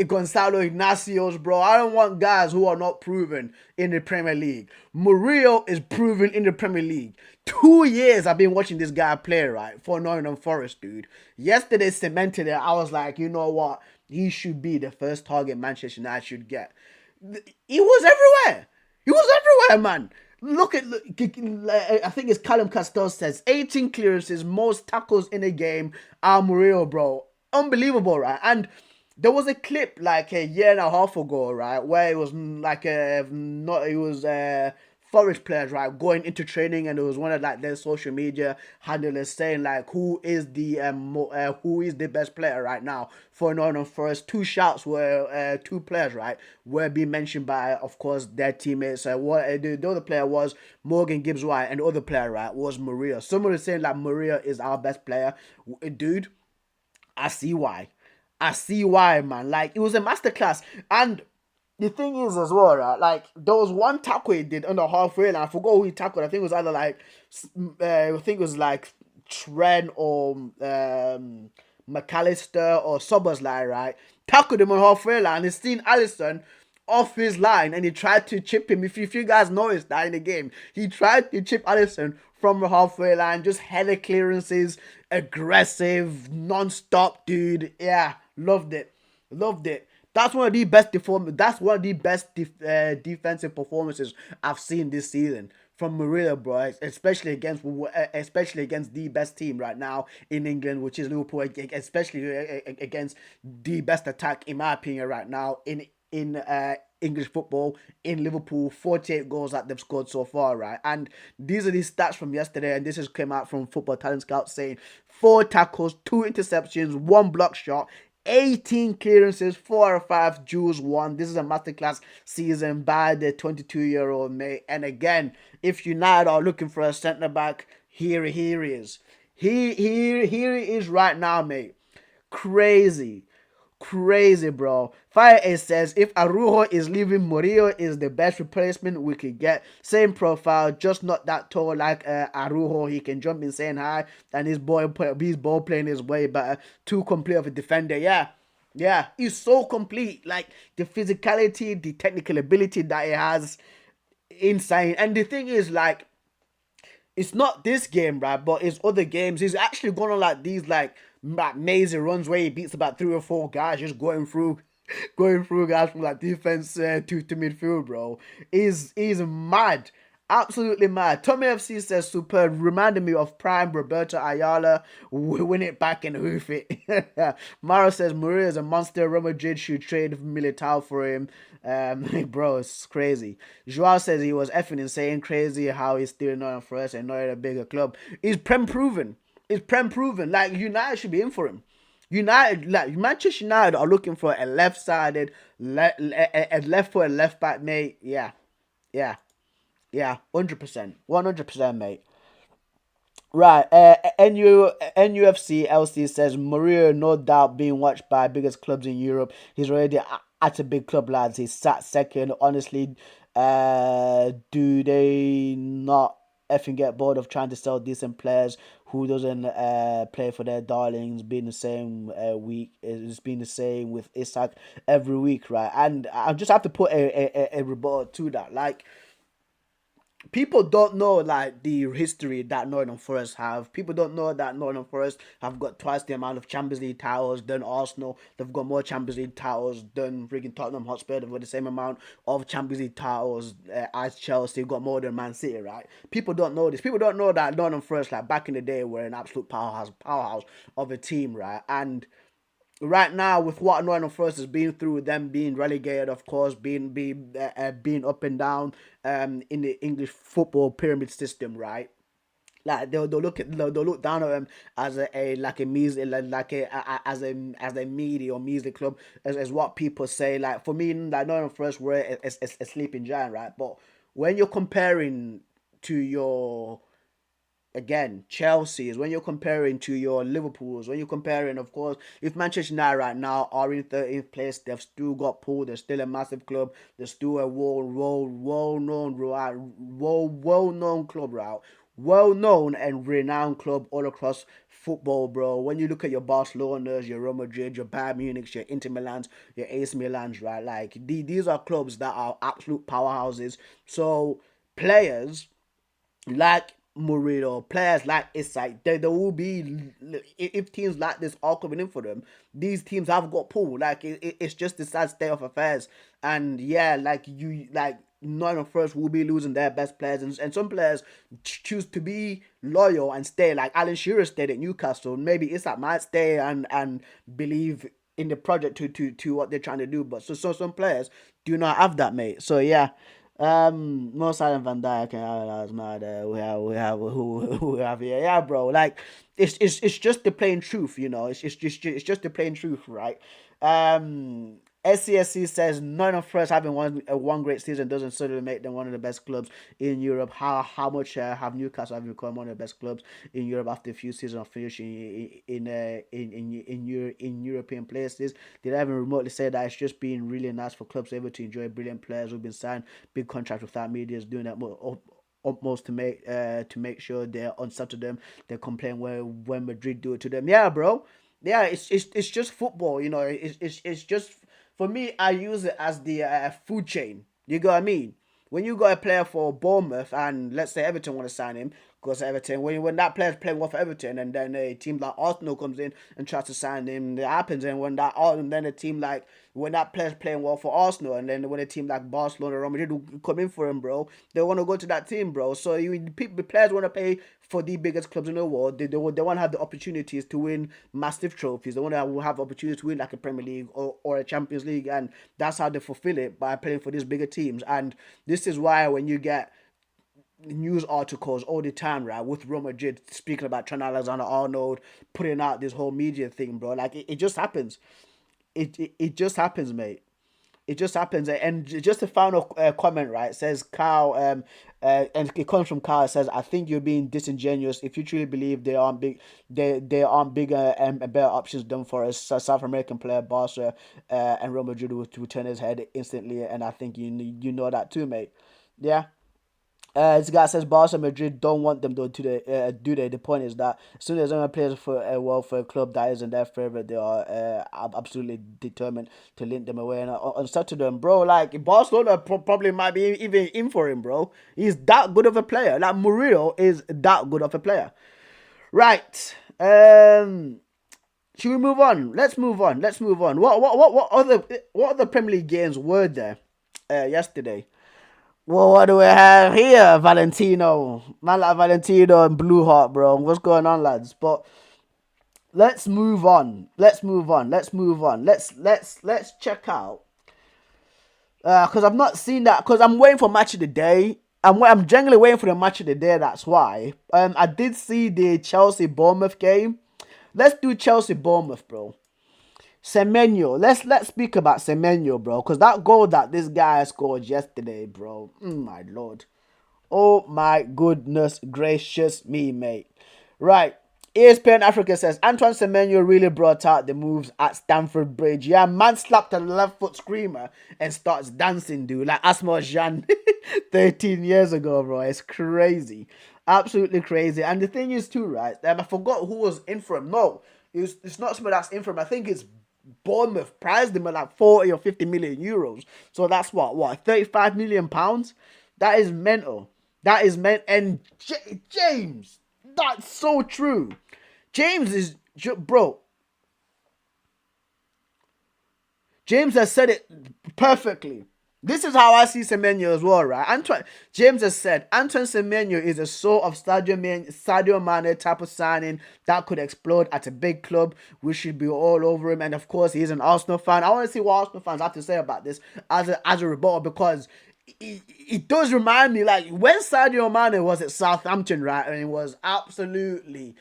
Gonzalo Ignacios, bro. I don't want guys who are not proven in the Premier League. Murillo is proven in the Premier League. 2 years I've been watching this guy play, right, for Nottingham Forest, dude. Yesterday cemented it. I was like, you know what? He should be the first target Manchester United should get. He was everywhere. He was everywhere, man. Look, I think it's Callum Castell says 18 clearances, most tackles in a game. Murillo, bro. Unbelievable, right? And there was a clip like a year and a half ago, right, where it was like Forest players, right, going into training, and it was one of like their social media handlers saying like who is the best player right now for Nottingham Forest. Two shouts were two players, right, were being mentioned by, of course, their teammates. The other player was Morgan Gibbs White, and the other player, right, was Maria. Someone was saying like Maria is our best player, dude. I see why. I see why, man. Like, it was a masterclass. And the thing is as well, right? Like, there was one tackle he did on the halfway line. I forgot who he tackled. I think it was either like, I think it was like Trent or McAllister or Sobersley, right? Tackled him on halfway line. He's seen Allison off his line and he tried to chip him. If you guys noticed that in the game, he tried to chip Allison from the halfway line, just header clearances, aggressive, non-stop, dude. Yeah, loved it. Loved it. That's one of the best defensive performances I've seen this season from Murillo, bro. Especially against the best team right now in England, which is Liverpool. Especially against the best attack, in my opinion, right now in English football in Liverpool. 48 goals that they've scored so far, right? And these are the stats from yesterday, and this has come out from Football Talent Scout saying 4 tackles, 2 interceptions, 1 block shot, 18 clearances, 4 out of 5 duels won. This is a masterclass season by the 22-year-old, mate. And again, if United are looking for a centre back, here he is. Here he is right now, mate. Crazy, bro. Fire Ace says, if Arujo is leaving, Murillo is the best replacement we could get. Same profile, just not that tall like Arujo. He can jump insane high, and his ball playing is way better. Too complete of a defender. Yeah, he's so complete. Like, the physicality, the technical ability that he has, insane. And the thing is, like, it's not this game, right? But it's other games. He's actually gone on like these like mazy runs where he beats about 3 or 4 guys, just going through guys from like defense to midfield, bro. He's mad. Absolutely mad. Tommy FC says superb, reminded me of prime Roberto Ayala. Win it back and hoof it. Mara says Maria is a monster. Real Madrid should trade Militao for him. Bro, it's crazy. Joao says he was effing insane, crazy how he's still not for us and not at a bigger club. He's prem proven. It's prem proven. Like United should be in for him. United, like Manchester United, are looking for a left-sided, a left foot, left back, mate. Yeah, yeah, yeah, 100%, 100%, mate. Right, NUFC LC says Mario, no doubt being watched by biggest clubs in Europe. He's already at a big club, lads. He's sat second. Honestly, do they not effing get bored of trying to sell decent players who doesn't play for their darlings? Being the same week, it's been the same with Isak every week, right? And I just have to put a rebuttal to that, like people don't know like the history that Nottingham Forest have. People don't know that Nottingham Forest have got twice the amount of Champions League titles than Arsenal. They've got more Champions League titles than freaking Tottenham Hotspur. They've got the same amount of Champions League titles as Chelsea. They've got more than Man City, right? People don't know this. People don't know that Nottingham Forest, like back in the day, were an absolute powerhouse of a team, right? And right now with what Nottingham Forest has been through, them being relegated, of course, being up and down in the English football pyramid system, right? Like they'll look down at them as a like a measly like as a media or measly club as what people say. Like for me, like Nottingham Forest were a sleeping giant, right? But when you're comparing to your again, Chelsea's, when you're comparing to your Liverpool's, when you're comparing, of course, if Manchester United right now are in 13th place, they've still got pulled. They're still a massive club. They're still a well known club, right? Well known and renowned club all across football, bro. When you look at your Barcelona's, your Real Madrid, your Bayern Munich's, your Inter Milan's, your AC Milan's, right? Like these are clubs that are absolute powerhouses. So players like Mourinho, players like Isak, there will be if teams like this are coming in for them. These teams have got pulled. Like it's just the sad state of affairs. And yeah, like you like none of us will be losing their best players, and some players choose to be loyal and stay. Like Alan Shearer stayed at Newcastle. Maybe Isak might stay and believe in the project to what they're trying to do. But so some players do not have that, mate. So yeah, Mo Salah and Van Dijk and that's mad. We have who we have here. Yeah, bro. Like it's just the plain truth, you know. It's just the plain truth, right? SCSC says none of us having one great season doesn't suddenly make them one of the best clubs in Europe. How much have Newcastle have become one of the best clubs in Europe after a few seasons of finishing in European places? Did I even remotely say that it's just been really nice for clubs able to enjoy brilliant players who've been signed big contracts without media is doing that utmost to make sure they're on top of them. They complain when Madrid do it to them. Yeah, bro. Yeah, it's just football. You know, it's just for me. I use it as the food chain. You get what I mean? When you got a player for Bournemouth and let's say Everton want to sign him, goes to Everton. When that player's playing well for Everton, and then a team like Arsenal comes in and tries to sign him, that happens. And then a team like when that player's playing well for Arsenal, and then when a team like Barcelona or Real Madrid will come in for him, bro, they want to go to that team, bro. So the players want to pay for the biggest clubs in the world. They want to have the opportunities to win massive trophies. They want to have opportunities to win like a Premier League or a Champions League, and that's how they fulfill it by playing for these bigger teams. And this is why when you get news articles all the time, right? With Real Madrid speaking about Trent Alexander-Arnold, putting out this whole media thing, bro. Like it just happens. It just happens, mate. It just happens. And just a final comment, right? It says Kyle, and it comes from Kyle. It says, "I think you're being disingenuous if you truly believe they aren't bigger and better options done for a South American player, Barca, and Real Madrid would turn his head instantly. And I think you know that too, mate. Yeah." This guy says Barca Madrid don't want them though today. Do they? The point is that as soon as anyone plays for a club that isn't their favorite, they are absolutely determined to link them away and start to them, bro. Like Barcelona probably might be even in for him, bro. He's that good of a player. Like Murillo is that good of a player, right? Should we move on? Let's move on. Let's move on. What other Premier League games were there yesterday? Well, what do we have here, Valentino? Man like Valentino and Blue Heart, bro. What's going on, lads? But let's move on. Let's move on. Let's move on. Let's check out Because I've not seen that. Because I'm waiting for match of the day. I'm generally waiting for the match of the day. That's why. I did see the Chelsea Bournemouth game. Let's do Chelsea Bournemouth, bro. Semenyo. Let's speak about Semenyo, bro. Because that goal that this guy scored yesterday, bro. My lord. Oh my goodness gracious me, mate. Right. ESPN Africa says Antoine Semenyo really brought out the moves at Stamford Bridge. Yeah, man slapped a left foot screamer and starts dancing, dude, like Asma Jean 13 years ago, bro. It's crazy. Absolutely crazy. And the thing is, too, right? I forgot who was in for him. No, it's not somebody that's in for him. I think it's Bournemouth prized him at like 40 or 50 million euros. So that's what, 35 million pounds? That is mental. That is meant. And James, that's so true. James is, bro. James has said it perfectly. This is how I see Semenyo as well, right? James has said Antoine Semenyo is a sort of Sadio Mane type of signing that could explode at a big club. We should be all over him. And of course, he's an Arsenal fan. I want to see what Arsenal fans have to say about this as a rebuttal, because it does remind me, like, when Sadio Mane was at Southampton, right? And it was absolutely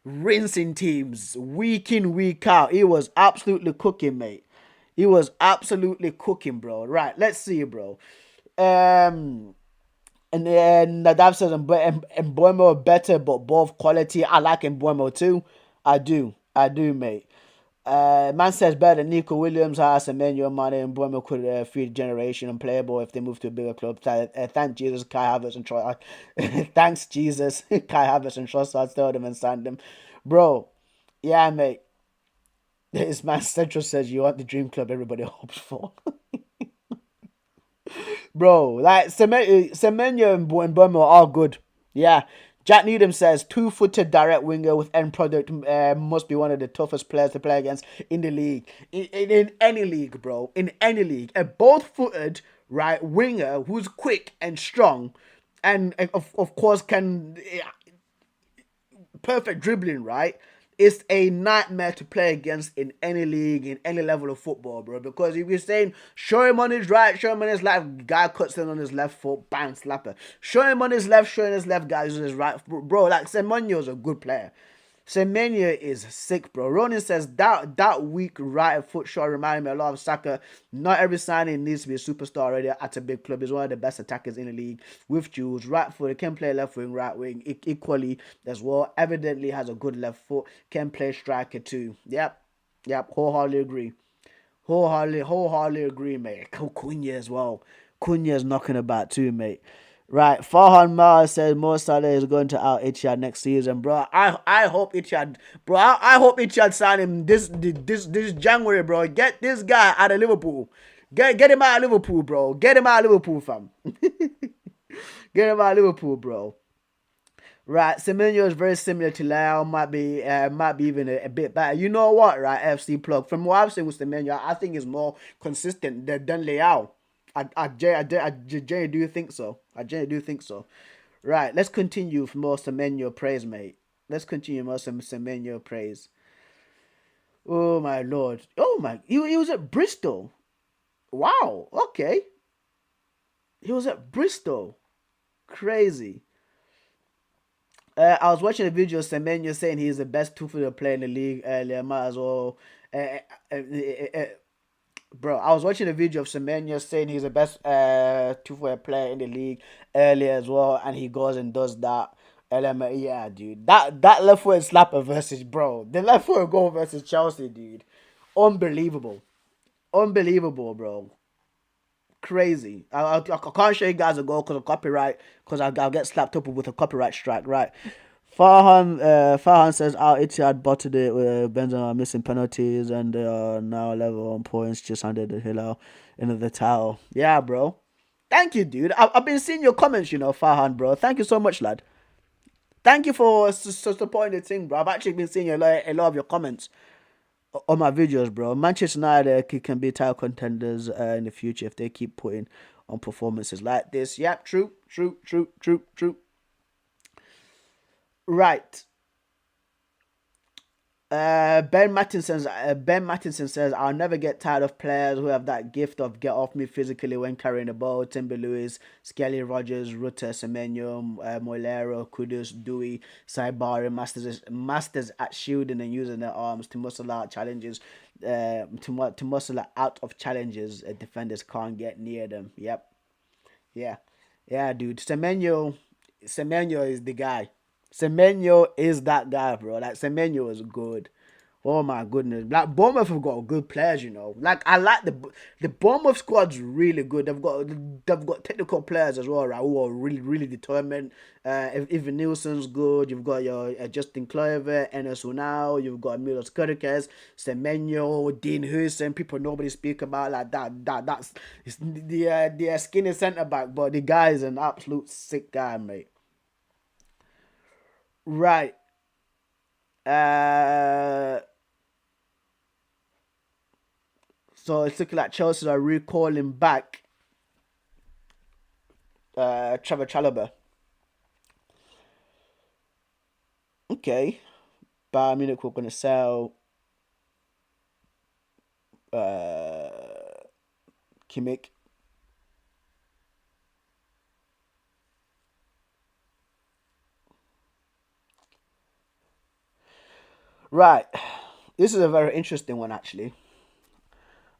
rinsing teams week in, week out. He was absolutely cooking, mate. He was absolutely cooking, bro. Right, let's see, bro. And then Nadav says Mbuemo better, but both quality. I like Mbuemo too. I do, mate. Man says better than Nico Williams, Haas, and Manuel Mane and Mbuemo could feed generation and playable if they move to a bigger club. Thank Jesus, Kai Havertz and Troy. Thanks Jesus, Kai Havertz and Trossard stole them and signed them, bro. Yeah, mate. This man Central says you want the dream club everybody hopes for. Bro, like Semenyo and Mbeumo are all good. Yeah. Jack Needham says 2-footed direct winger with end product must be one of the toughest players to play against in the league. In any league, bro. In any league. A both-footed right winger who's quick and strong and of course can perfect dribbling, right? It's a nightmare to play against in any league, in any level of football, bro. Because if you're saying, show him on his right, show him on his left, guy cuts in on his left foot, bang, slapper. Show him on his left, show him his left, guy on his right. Bro, like, Semenyo's a good player. Semenya is sick, bro. Ronin says that weak right foot shot reminded me a lot of Saka. Not every signing needs to be a superstar already at a big club. He's one of the best attackers in the league with Jules. Right foot, he can play left wing, right wing equally as well. Evidently has a good left foot. Can play striker too. Yep. Wholeheartedly agree. Wholeheartedly agree, mate. Cunha as well. Cunha's knocking about too, mate. Right, Farhan Mara says Mo Salah is going to out Etihad next season, bro. I hope Etihad, bro. I hope Etihad sign him this January, bro. Get this guy out of Liverpool. Get him out of Liverpool, bro. Get him out of Liverpool, fam. Get him out of Liverpool, bro. Right, Semenyo is very similar to Lyle. Might be even a bit better. You know what, right? FC plug. From what I've seen with Semenyo, I think he's more consistent than Leao. I genuinely do think so. I genuinely do think so. Right, let's continue for more Semenyo praise, mate. Let's continue more Semenyo praise. Oh my lord. Oh my, he was at Bristol. Wow. Okay, he was at Bristol. Crazy. I was watching a video of Semenyo saying he's the best two-footed player in the league earlier. Might as well. Bro, I was watching a video of Semenyo saying he's the best two-footed player in the league earlier as well, and he goes and does that. Element, yeah, dude. That left foot slapper versus, bro. The left foot goal versus Chelsea, dude. Unbelievable. Unbelievable, bro. Crazy. I can't show you guys a goal because of copyright, because I'll get slapped up with a copyright strike, right? Farhan says our Etihad bottled it with Benzema missing penalties and they are now level on points, just under the Hilal into the title. Yeah, bro. Thank you, dude. I've been seeing your comments, Farhan, bro. Thank you so much, lad. Thank you for supporting the thing, bro. I've actually been seeing a lot of your comments on my videos, bro. Manchester United can be title contenders in the future if they keep putting on performances like this. Yep, true. Right. Ben Mattinson says, "I'll never get tired of players who have that gift of get off me physically when carrying the ball. Timber Lewis, Skelly Rogers, Rutter, Semenyo, Moilero, Kudus, Dewey, Saibari, masters at shielding and using their arms to muscle out challenges. To muscle out of challenges, defenders can't get near them. Yep, yeah, yeah, dude. Semenyo is the guy. Semenyo is that guy, bro. Like Semenyo is good. Oh my goodness! Like Bournemouth have got good players, you know. Like I like the Bournemouth squad's really good. They've got technical players as well, right? Who are really determined. Even Nielsen's good. You've got your Justin Kluivert, Enes Unal. You've got Milos Kerkez, Semenyo, Dean Huijsen. People nobody speak about like that. That's it's the skinny centre back, but the guy is an absolute sick guy, mate. Right. Uh, so it's looking like Chelsea are recalling back Trevor Chalobah. Okay. Bayern Munich were going to sell Kimmich. Right. This is a very interesting one, actually.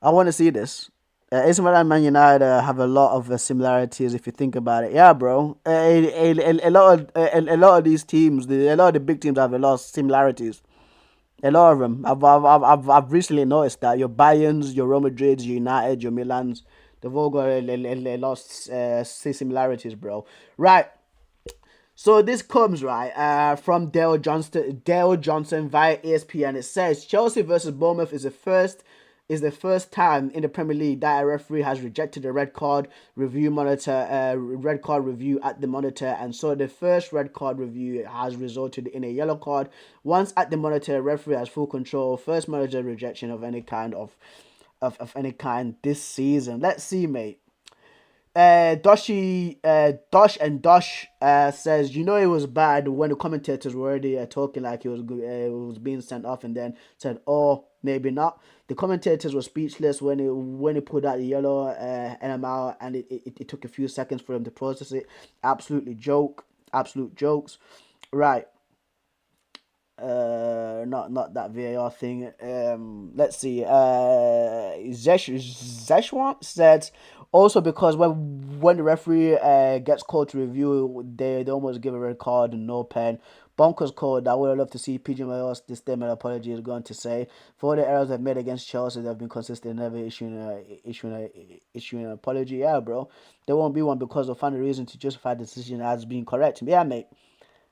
I want to see this. AC Milan and Man United have a lot of similarities if you think about it. Yeah, bro. A lot of these teams, a lot of the big teams have a lot of similarities. A lot of them. I've recently noticed that your Bayerns, your Real Madrids, your United, your Milans, they've all got a lot of similarities, bro. Right. So this comes right from Dale Johnson via ESPN. It says Chelsea versus Bournemouth is the first time in the Premier League that a referee has rejected a red card review at the monitor, and so the first red card review has resulted in a yellow card. Once at the monitor, referee has full control. First manager rejection of any kind of any kind this season. Let's see, mate. Dosh says, you know, it was bad when the commentators were already talking like it was being sent off, and then said, oh, maybe not. The commentators were speechless when he put out the yellow NMR, and it took a few seconds for him to process it. Absolute jokes. Right. Not that VAR thing. Let's see. Zeshwan said also because when the referee gets called to review, they almost give a red card and no pen. Bonkers code. I would have loved to see PG Mayos. This statement apology is going to say for the errors they've made against Chelsea, they've been consistent, never issuing an apology. Yeah, bro, there won't be one because they'll find a reason to justify the decision as being correct. Yeah, mate.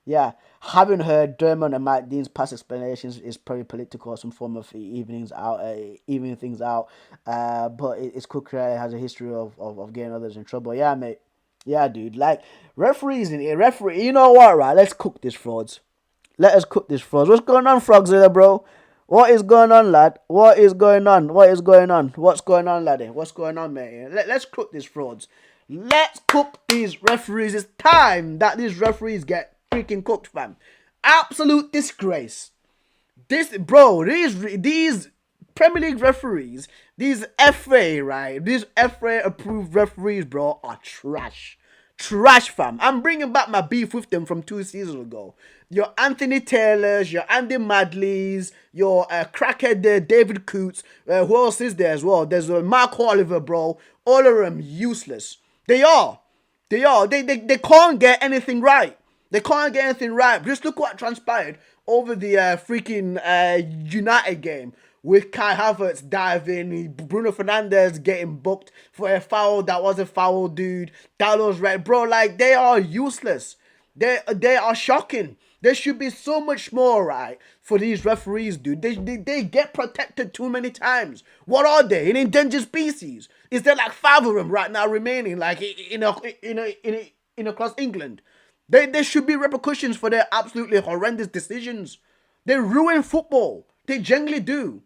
Yeah, having heard Dermot and Mike Dean's past explanations is probably political, some form of evening things out. But it's Kukurea has a history of getting others in trouble. Yeah, mate. Yeah, dude. Like referees in here, referee. You know what, right? Let's cook this frauds. Let us cook this frauds. What's going on, frogs, there, bro? What is going on, lad? What is going on? What is going on? What's going on, laddie? What's going on, mate? Let's cook these frauds. Let's cook these referees. It's time that these referees get freaking cooked, fam. Absolute disgrace. These Premier League referees, these FA, right? These FA approved referees, bro, are trash. Trash, fam. I'm bringing back my beef with them from 2 seasons ago. Your Anthony Taylors, your Andy Madleys, your crackhead David Coots. Who else is there as well? There's Mark Oliver, bro. All of them useless. They are. They can't get anything right. They can't get anything right. Just look what transpired over the freaking United game with Kai Havertz diving, Bruno Fernandes getting booked for a foul that was a foul, dude. That was right, bro. Like they are useless. They are shocking. There should be so much more, right, for these referees, dude. They get protected too many times. What are they? An endangered species? Is there like 5 of them right now remaining, like in across England? There should be repercussions for their absolutely horrendous decisions. They ruin football. They genuinely do.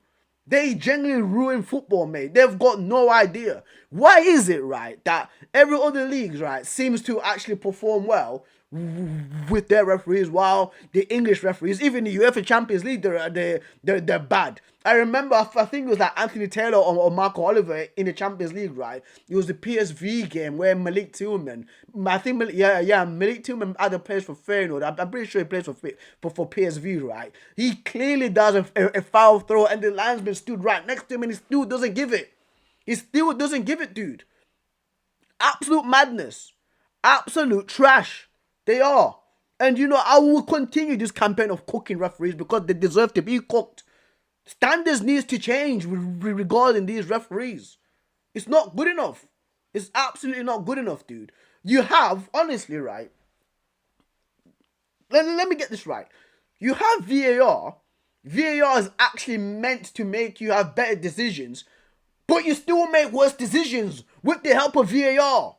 They genuinely ruin football, mate. They've got no idea. Why is it, right, that every other league, right, seems to actually perform well with their referees, while the English referees, even the UEFA Champions League, they're bad. I remember, I think it was like Anthony Taylor or Marco Oliver in the Champions League, right? It was the PSV game where Malik Tillman, I think, Malik Tillman either plays for Feyenoord. I'm pretty sure he plays for PSV, right? He clearly does a foul throw, and the linesman stood right next to him, and he still doesn't give it. He still doesn't give it, dude. Absolute madness. Absolute trash. They are. And I will continue this campaign of cooking referees because they deserve to be cooked. Standards needs to change regarding these referees. It's not good enough. It's absolutely not good enough, dude. You have, honestly, right? Let me get this right. You have VAR. VAR is actually meant to make you have better decisions, but you still make worse decisions with the help of VAR.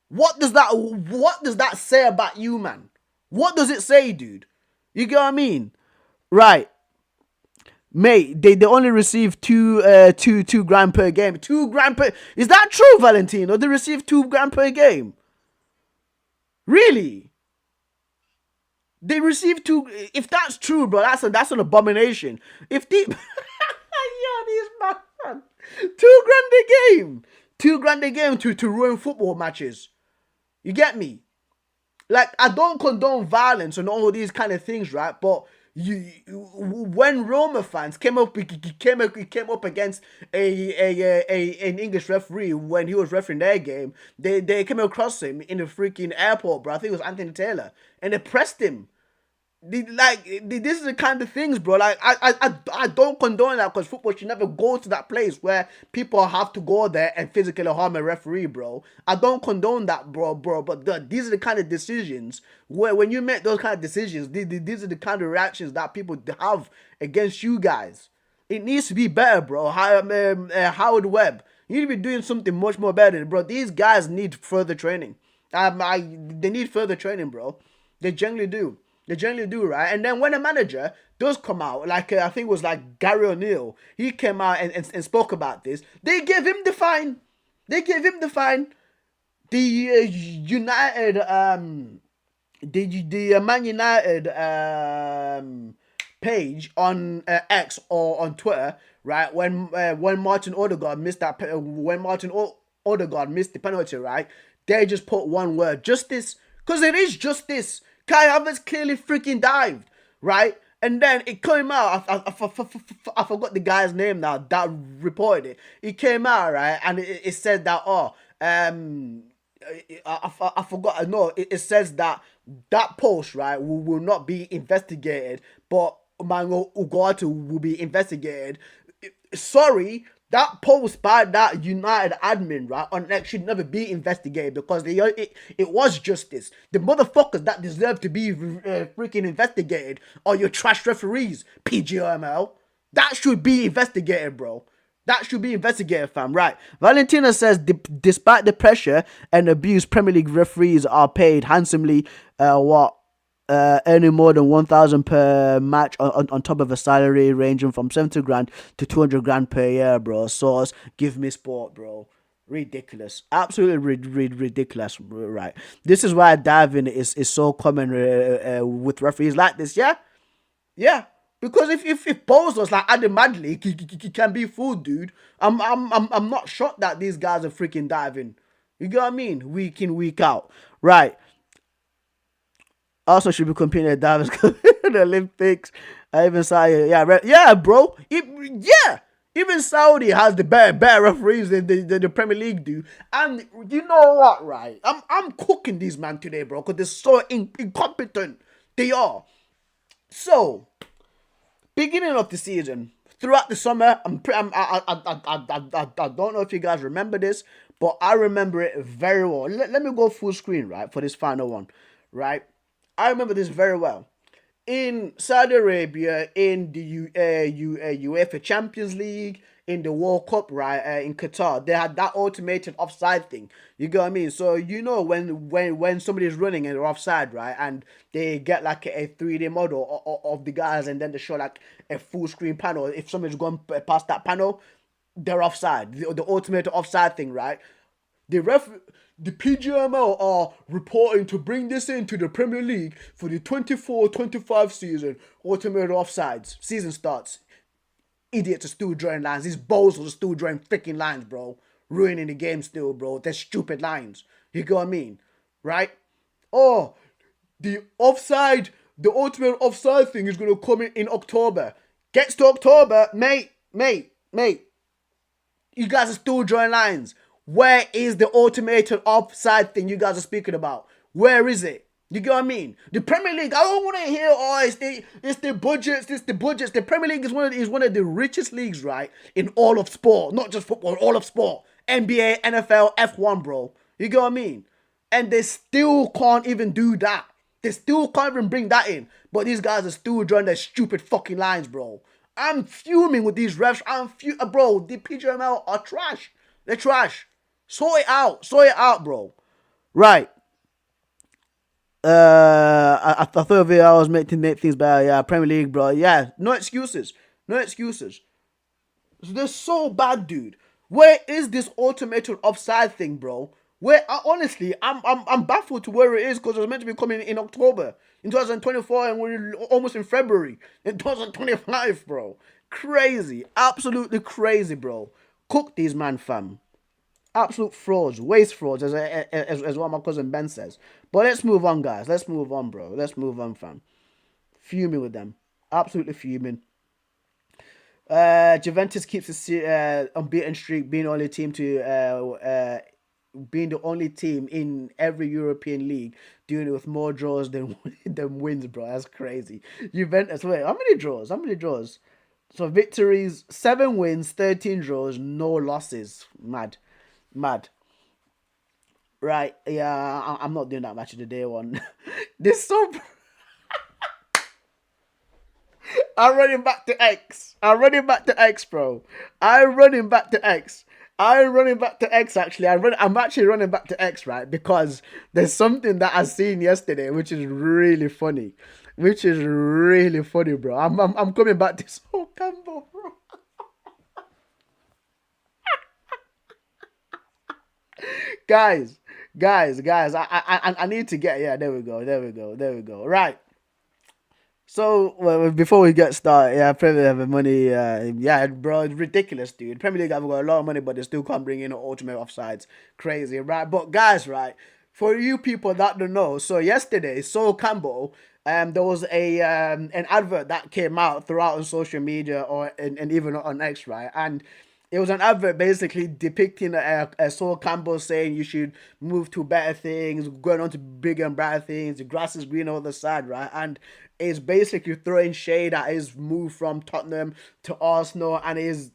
What does that say about you, man? What does it say, dude? You get what I mean? Right. Mate, they only receive two grand per game. 2 grand per. Is that true, Valentino? They receive 2 grand per game. Really? They receive two. If that's true, bro, that's an abomination. If the yeah, these man, 2 grand a game, 2 grand a game to ruin football matches. You get me? Like, I don't condone violence and all these kind of things, right? But when Roma fans came up against an English referee when he was refereeing their game, they came across him in the freaking airport, bro. I think it was Anthony Taylor, and they pressed him. This is the kind of things, bro. Like, I don't condone that, because football should never go to that place where people have to go there and physically harm a referee, bro. I don't condone that, bro. But these are the kind of decisions where, when you make those kind of decisions, these are the kind of reactions that people have against you guys. It needs to be better, bro. Howard Webb, you need to be doing something much more better, bro. These guys need further training. They need further training, bro. They generally do. They generally do, right? And then when a manager does come out, like I think it was like Gary O'Neill, he came out and spoke about this. They gave him the fine. They gave him the fine. The United, the Man United page on X or on Twitter, right? When Martin Odegaard missed Odegaard missed the penalty, right? They just put one word: justice, because it is justice. Kai Havertz clearly freaking dived, right? And then it came out, I forgot the guy's name now that reported it. It came out, right? And it said that, I forgot, no, it says that post, right, will not be investigated, but Mango Ugarte will be investigated. Sorry, that post by that United admin, right, on X should never be investigated, because it was justice. The motherfuckers that deserve to be freaking investigated are your trash referees, PGML. That should be investigated, bro. That should be investigated, fam. Right. Valentina says, despite the pressure and abuse, Premier League referees are paid handsomely. Earning more than 1,000 per match on top of a salary ranging from 70 grand to 200 grand per year, bro. Source, give me sport, bro. Ridiculous. Absolutely ridiculous, right? This is why diving is so common with referees like this, yeah? Yeah. Because if balls was like Adam Madley, he can be fooled, dude. I'm not shocked that these guys are freaking diving. You get what I mean? Week in, week out. Right. Also should be competing at divers the Olympics. I even saw it. Yeah, bro. Even Saudi has the better referees than the Premier League do. And you know what, right? I'm cooking these man today, bro, because they're so incompetent. They are. So, beginning of the season, throughout the summer, I don't know if you guys remember this, but I remember it very well. Let me go full screen, right, for this final one, right? I remember this very well. In Saudi Arabia, in the UEFA Champions League, in the World Cup, right, in Qatar, they had that automated offside thing. You get what I mean? So when somebody's running and they're offside, right, and they get like a 3D model of the guys, and then they show like a full screen panel. If somebody's gone past that panel, they're offside. The automated offside thing, right? The ref, the PGML are reporting to bring this into the Premier League for the 24-25 season. Automated offsides. Season starts. Idiots are still drawing lines. These bozos are still drawing freaking lines, bro. Ruining the game still, bro. They're stupid lines. You get what I mean? Right? Oh, the offside, the ultimate offside thing is going to come in October. Gets to October, mate. You guys are still drawing lines. Where is the automated offside thing you guys are speaking about? Where is it? You get what I mean? The Premier League, I don't want to hear, oh, it's the budgets, it's the budgets. The Premier League is one of the richest leagues, right? In all of sport, not just football, all of sport. NBA, NFL, F1, bro. You get what I mean? And they still can't even do that. They still can't even bring that in. But these guys are still drawing their stupid fucking lines, bro. I'm fuming with these refs. Bro, the PGML are trash. They're trash. Sort it out. Sort it out, bro. Right. I thought of it. I was meant to make things better. Yeah, Premier League, bro. Yeah, no excuses. No excuses. They're so bad, dude. Where is this automated offside thing, bro? Where honestly, I'm baffled to where it is because it was meant to be coming in October in 2024, and we're almost in February in 2025, bro. Crazy, absolutely crazy, bro. Cook these man, fam. Absolute frauds, waste frauds, as what my cousin Ben says. But let's move on, guys. Let's move on, bro. Let's move on, fam. Fuming with them. Absolutely fuming. Juventus keeps a unbeaten streak, being the only team in every European league doing it with more draws than than wins, bro. That's crazy. Juventus, wait, how many draws? How many draws? So victories, 7 wins, 13 draws, no losses. Mad, mad. Right, yeah, I'm not doing that match of the day one. This so. I'm running back to X. I'm running back to X, bro. I'm running back to X. I'm running back to X actually. I'm actually running back to X, right? Because there's something that I seen yesterday which is really funny. Which is really funny, bro. I'm coming back to so Campbell, bro. Guys, guys. I need to get, yeah, there we go. Right. So before we get started, yeah, Premier League have money. Yeah, bro, it's ridiculous, dude. Premier League have got a lot of money, but they still can't bring in ultimate offsides. Crazy, right? But guys, right, for you people that don't know, so yesterday, Sol Campbell, there was an advert that came out throughout on social media and even on X, right, and it was an advert basically depicting a Sol Campbell saying you should move to better things, going on to bigger and brighter things. The grass is green on the side, right? And it's basically throwing shade at his move from Tottenham to Arsenal. And is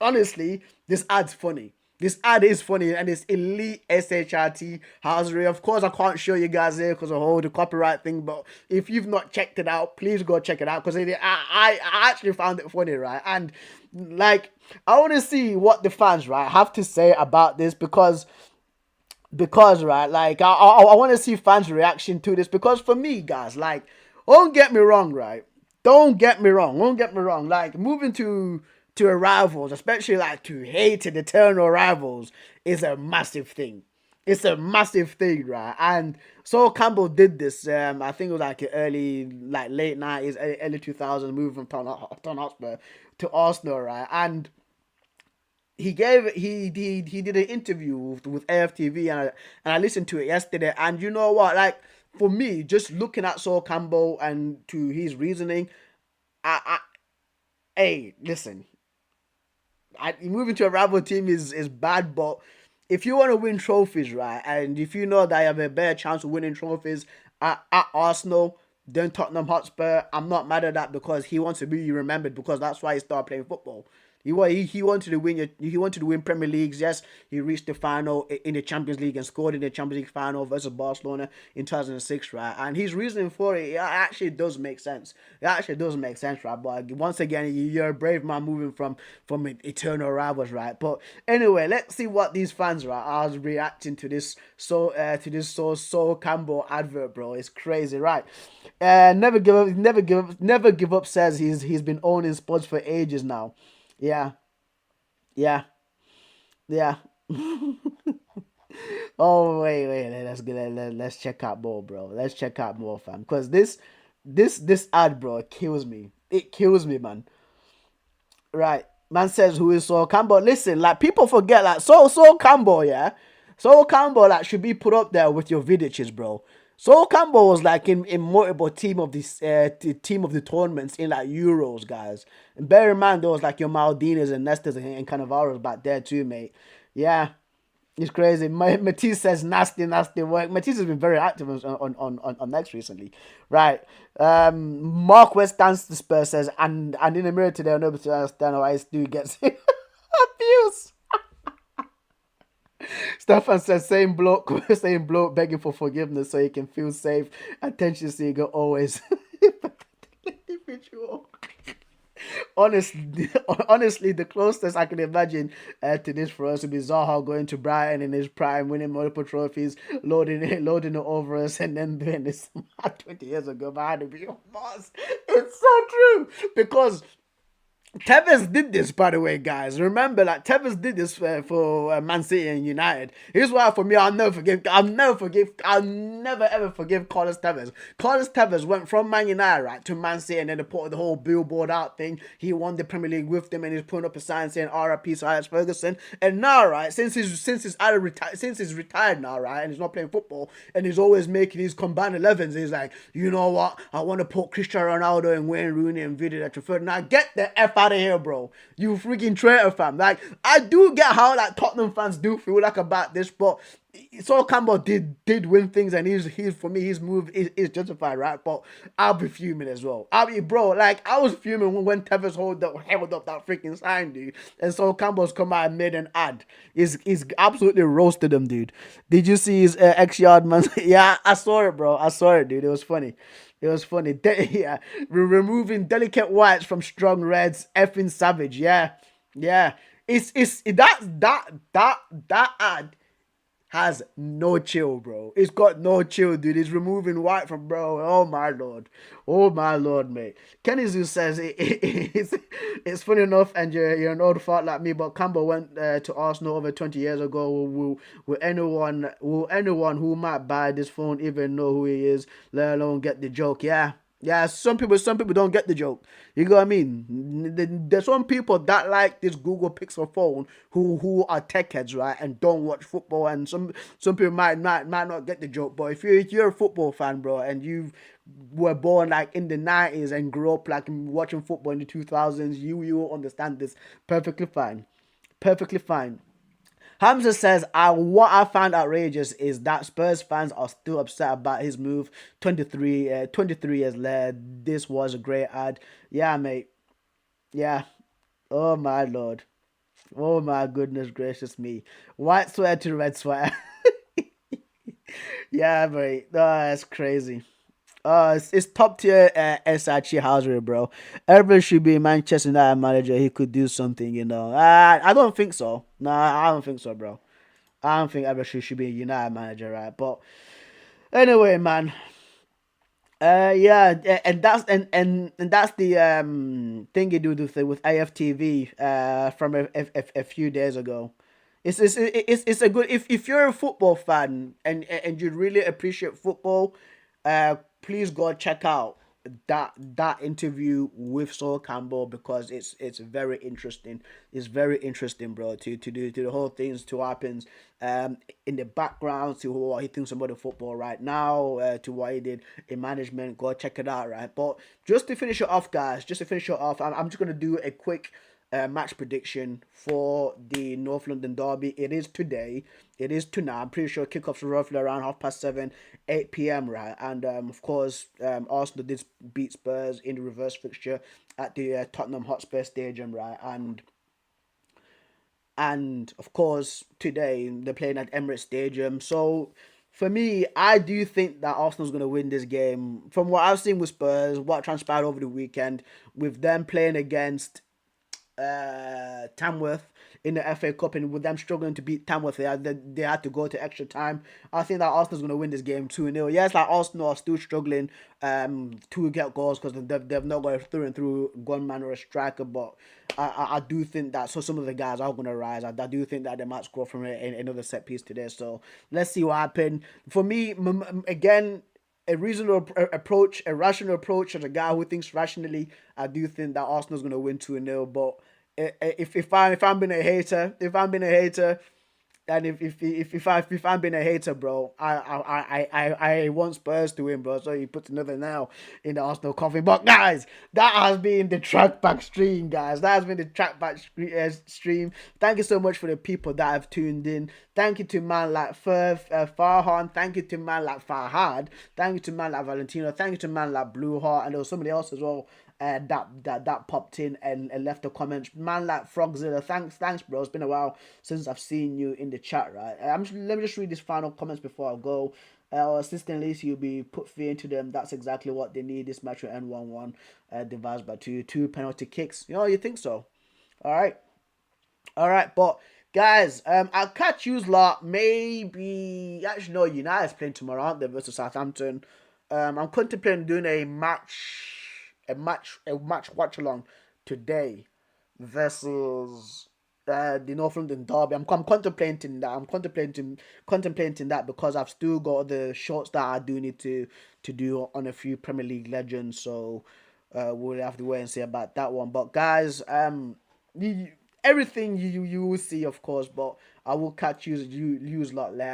honestly, this ad's funny. This ad is funny and it's elite SHRT housery. Of course, I can't show you guys here because of the copyright thing. But if you've not checked it out, please go check it out because I actually found it funny, right? And like, I want to see what the fans, right, have to say about this because right, like I want to see fans' reaction to this because for me, guys, like, don't get me wrong, right? Don't get me wrong. Don't get me wrong. Like moving to a rivals, especially like to hated eternal rivals, is a massive thing. It's a massive thing, right? And so Campbell did this. I think it was like late '90s, early 2000s, moving from Tottenham Hotspur to Arsenal, right? And he did an interview with AFTV and I listened to it yesterday. And you know what? Like for me, just looking at Sol Campbell and to his reasoning, I hey, listen, moving to a rival team is bad, but if you want to win trophies, right, and if you know that you have a better chance of winning trophies at Arsenal than Tottenham Hotspur, I'm not mad at that because he wants to be remembered because that's why he started playing football. He wanted to win. He wanted to win Premier Leagues. Yes, he reached the final in the Champions League and scored in the Champions League final versus Barcelona in 2006, right? And his reasoning for it actually does make sense. It actually does make sense, right? But once again, you're a brave man moving from eternal rivals, right? But anyway, let's see what these fans, right, are reacting to this. So Campbell advert, bro. It's crazy, right? Never give up. Says he's been owning Spurs for ages now. Yeah, yeah, yeah. Oh wait, let's check out more, bro. Let's check out more, fam. Because this ad, bro, it kills me. It kills me, man. Right. Man says who is Saul Campbell. Listen, like people forget like Saul Campbell, yeah. Saul Campbell like should be put up there with your Vidiches, bro. Saul Campbell was like in multiple team of this team of the tournaments in like Euros, guys. And bear in mind there was like your Maldinas and Nestas and Cannavaros back there too, mate. Yeah. It's crazy. Matisse says nasty work. Matisse has been very active on Next recently. Right. Mark West Dance the Spurs says, and in the mirror today, I'm able to understand why Stu gets abuse. Stefan says, same bloke begging for forgiveness so he can feel safe. Attention seeker always. Individual. Honestly, honestly, the closest I can imagine to this for us would be Zaha going to Brighton in his prime, winning multiple trophies, loading it over us, and then doing this 20 years ago. But I had to be your boss. It's so true because Tevez did this, by the way, guys. Remember, like Tevez did this for Man City and United. Here's why, for me, I'll never ever forgive Carlos Tevez. Carlos Tevez went from Man United right to Man City, and then they put the whole billboard out thing. He won the Premier League with them, and he's putting up a sign saying "R.I.P. Sir Alex Ferguson." And now, right, since he's retired now, right, and he's not playing football, and he's always making these combined 11s. He's like, you know what? I want to put Cristiano Ronaldo and Wayne Rooney and Vidic at your third. Now get the F out of here, bro. You freaking traitor, fam. Like, I do get how like Tottenham fans do feel like about this, but Sol Campbell did win things, and he's for me his move is justified, right? But I'll be fuming as well. I'll be, bro, like I was fuming when Tevez held up that freaking sign, dude, and Sol Campbell's come out and made an ad. He's absolutely roasted him, dude. Did you see his X yard man? Yeah, I saw it, bro. I saw it, dude. It was funny. It was funny. Yeah, removing delicate whites from strong reds. Effing savage. Yeah, yeah. It's that ad has no chill, bro. It's got no chill, dude. It's removing white from bro. Oh my lord. Oh my lord, mate. Kenny Zoo says it's funny enough, and you're an old fart like me, but Campbell went to Arsenal over 20 years ago. Will anyone who might buy this phone even know who he is, let alone get the joke? Yeah. Yeah, some people don't get the joke. You know what I mean? There's some people that like this Google Pixel phone who are tech heads, right, and don't watch football. And some people might not get the joke. But if you're a football fan, bro, and you were born like in the 90s and grew up like watching football in the 2000s, you will understand this perfectly fine, perfectly fine. Hamza says, what I found outrageous is that Spurs fans are still upset about his move 23 years later. This was a great ad. Yeah, mate. Yeah. Oh, my Lord. Oh, my goodness gracious me. White sweater to red sweater. Yeah, mate. Oh, that's crazy. It's top tier SRC housery, bro. Everybody should be Manchester United manager. He could do something, you know. I don't think so. Nah, I don't think so, bro. I don't think everybody should be a United manager, right? But anyway, man. Yeah, and that's the thing you do with AFTV from a few days ago. It's a good if you're a football fan and you really appreciate football, please go check out that interview with Saul Campbell because it's very interesting. It's very interesting, bro. To the whole things to happens in the background to what he thinks about the football right now to what he did in management. Go check it out, right? But just to finish it off, guys. Just to finish it off, I'm just gonna do a quick match prediction for the North London derby. It is today. It is tonight. I'm pretty sure kickoffs are roughly around 7:30, 8 p.m. Right, and of course, Arsenal did beat Spurs in the reverse fixture at the Tottenham Hotspur Stadium, right, and of course today they're playing at Emirates Stadium. So for me, I do think that Arsenal's going to win this game. From what I've seen with Spurs, what transpired over the weekend, with them playing against Tamworth in the FA Cup, and with them struggling to beat Tamworth, they had to go to extra time. I think that Arsenal's going to win this game 2-0. Yes, like Arsenal are still struggling to get goals because they've not got through and through gunman or a striker, but I do think that some of the guys are going to rise. I do think that they might score from another set piece today. So let's see what happens. For me, again, a reasonable approach, a rational approach as a guy who thinks rationally, I do think that Arsenal's going to win 2-0. But if I'm being a hater, and if I'm being a hater, bro, I want Spurs to win, bro. So he puts another now in the Arsenal coffee. But guys, that has been the Trackback stream, guys. That has been the Trackback stream. Thank you so much for the people that have tuned in. Thank you to man like Farhan. Thank you to man like Farhad. Thank you to man like Valentino. Thank you to man like Blue Heart, and there was somebody else as well. That popped in and left a comment. Man like Frogzilla, thanks, bro. It's been a while since I've seen you in the chat, right? Let me just read these final comments before I go. Our assistant Lacey will be put fear into them. That's exactly what they need. This match will end 1-1. Devised by two penalty kicks. You think so? All right, but guys, I'll catch you lot. Maybe actually no, United's playing tomorrow, aren't they, versus Southampton. I'm contemplating doing a match watch along today versus the North London derby. I'm contemplating that. I'm contemplating that because I've still got the shorts that I do need to do on a few Premier League legends. So we'll have to wait and see about that one. But guys, everything you will see, of course. But I will catch you lot later.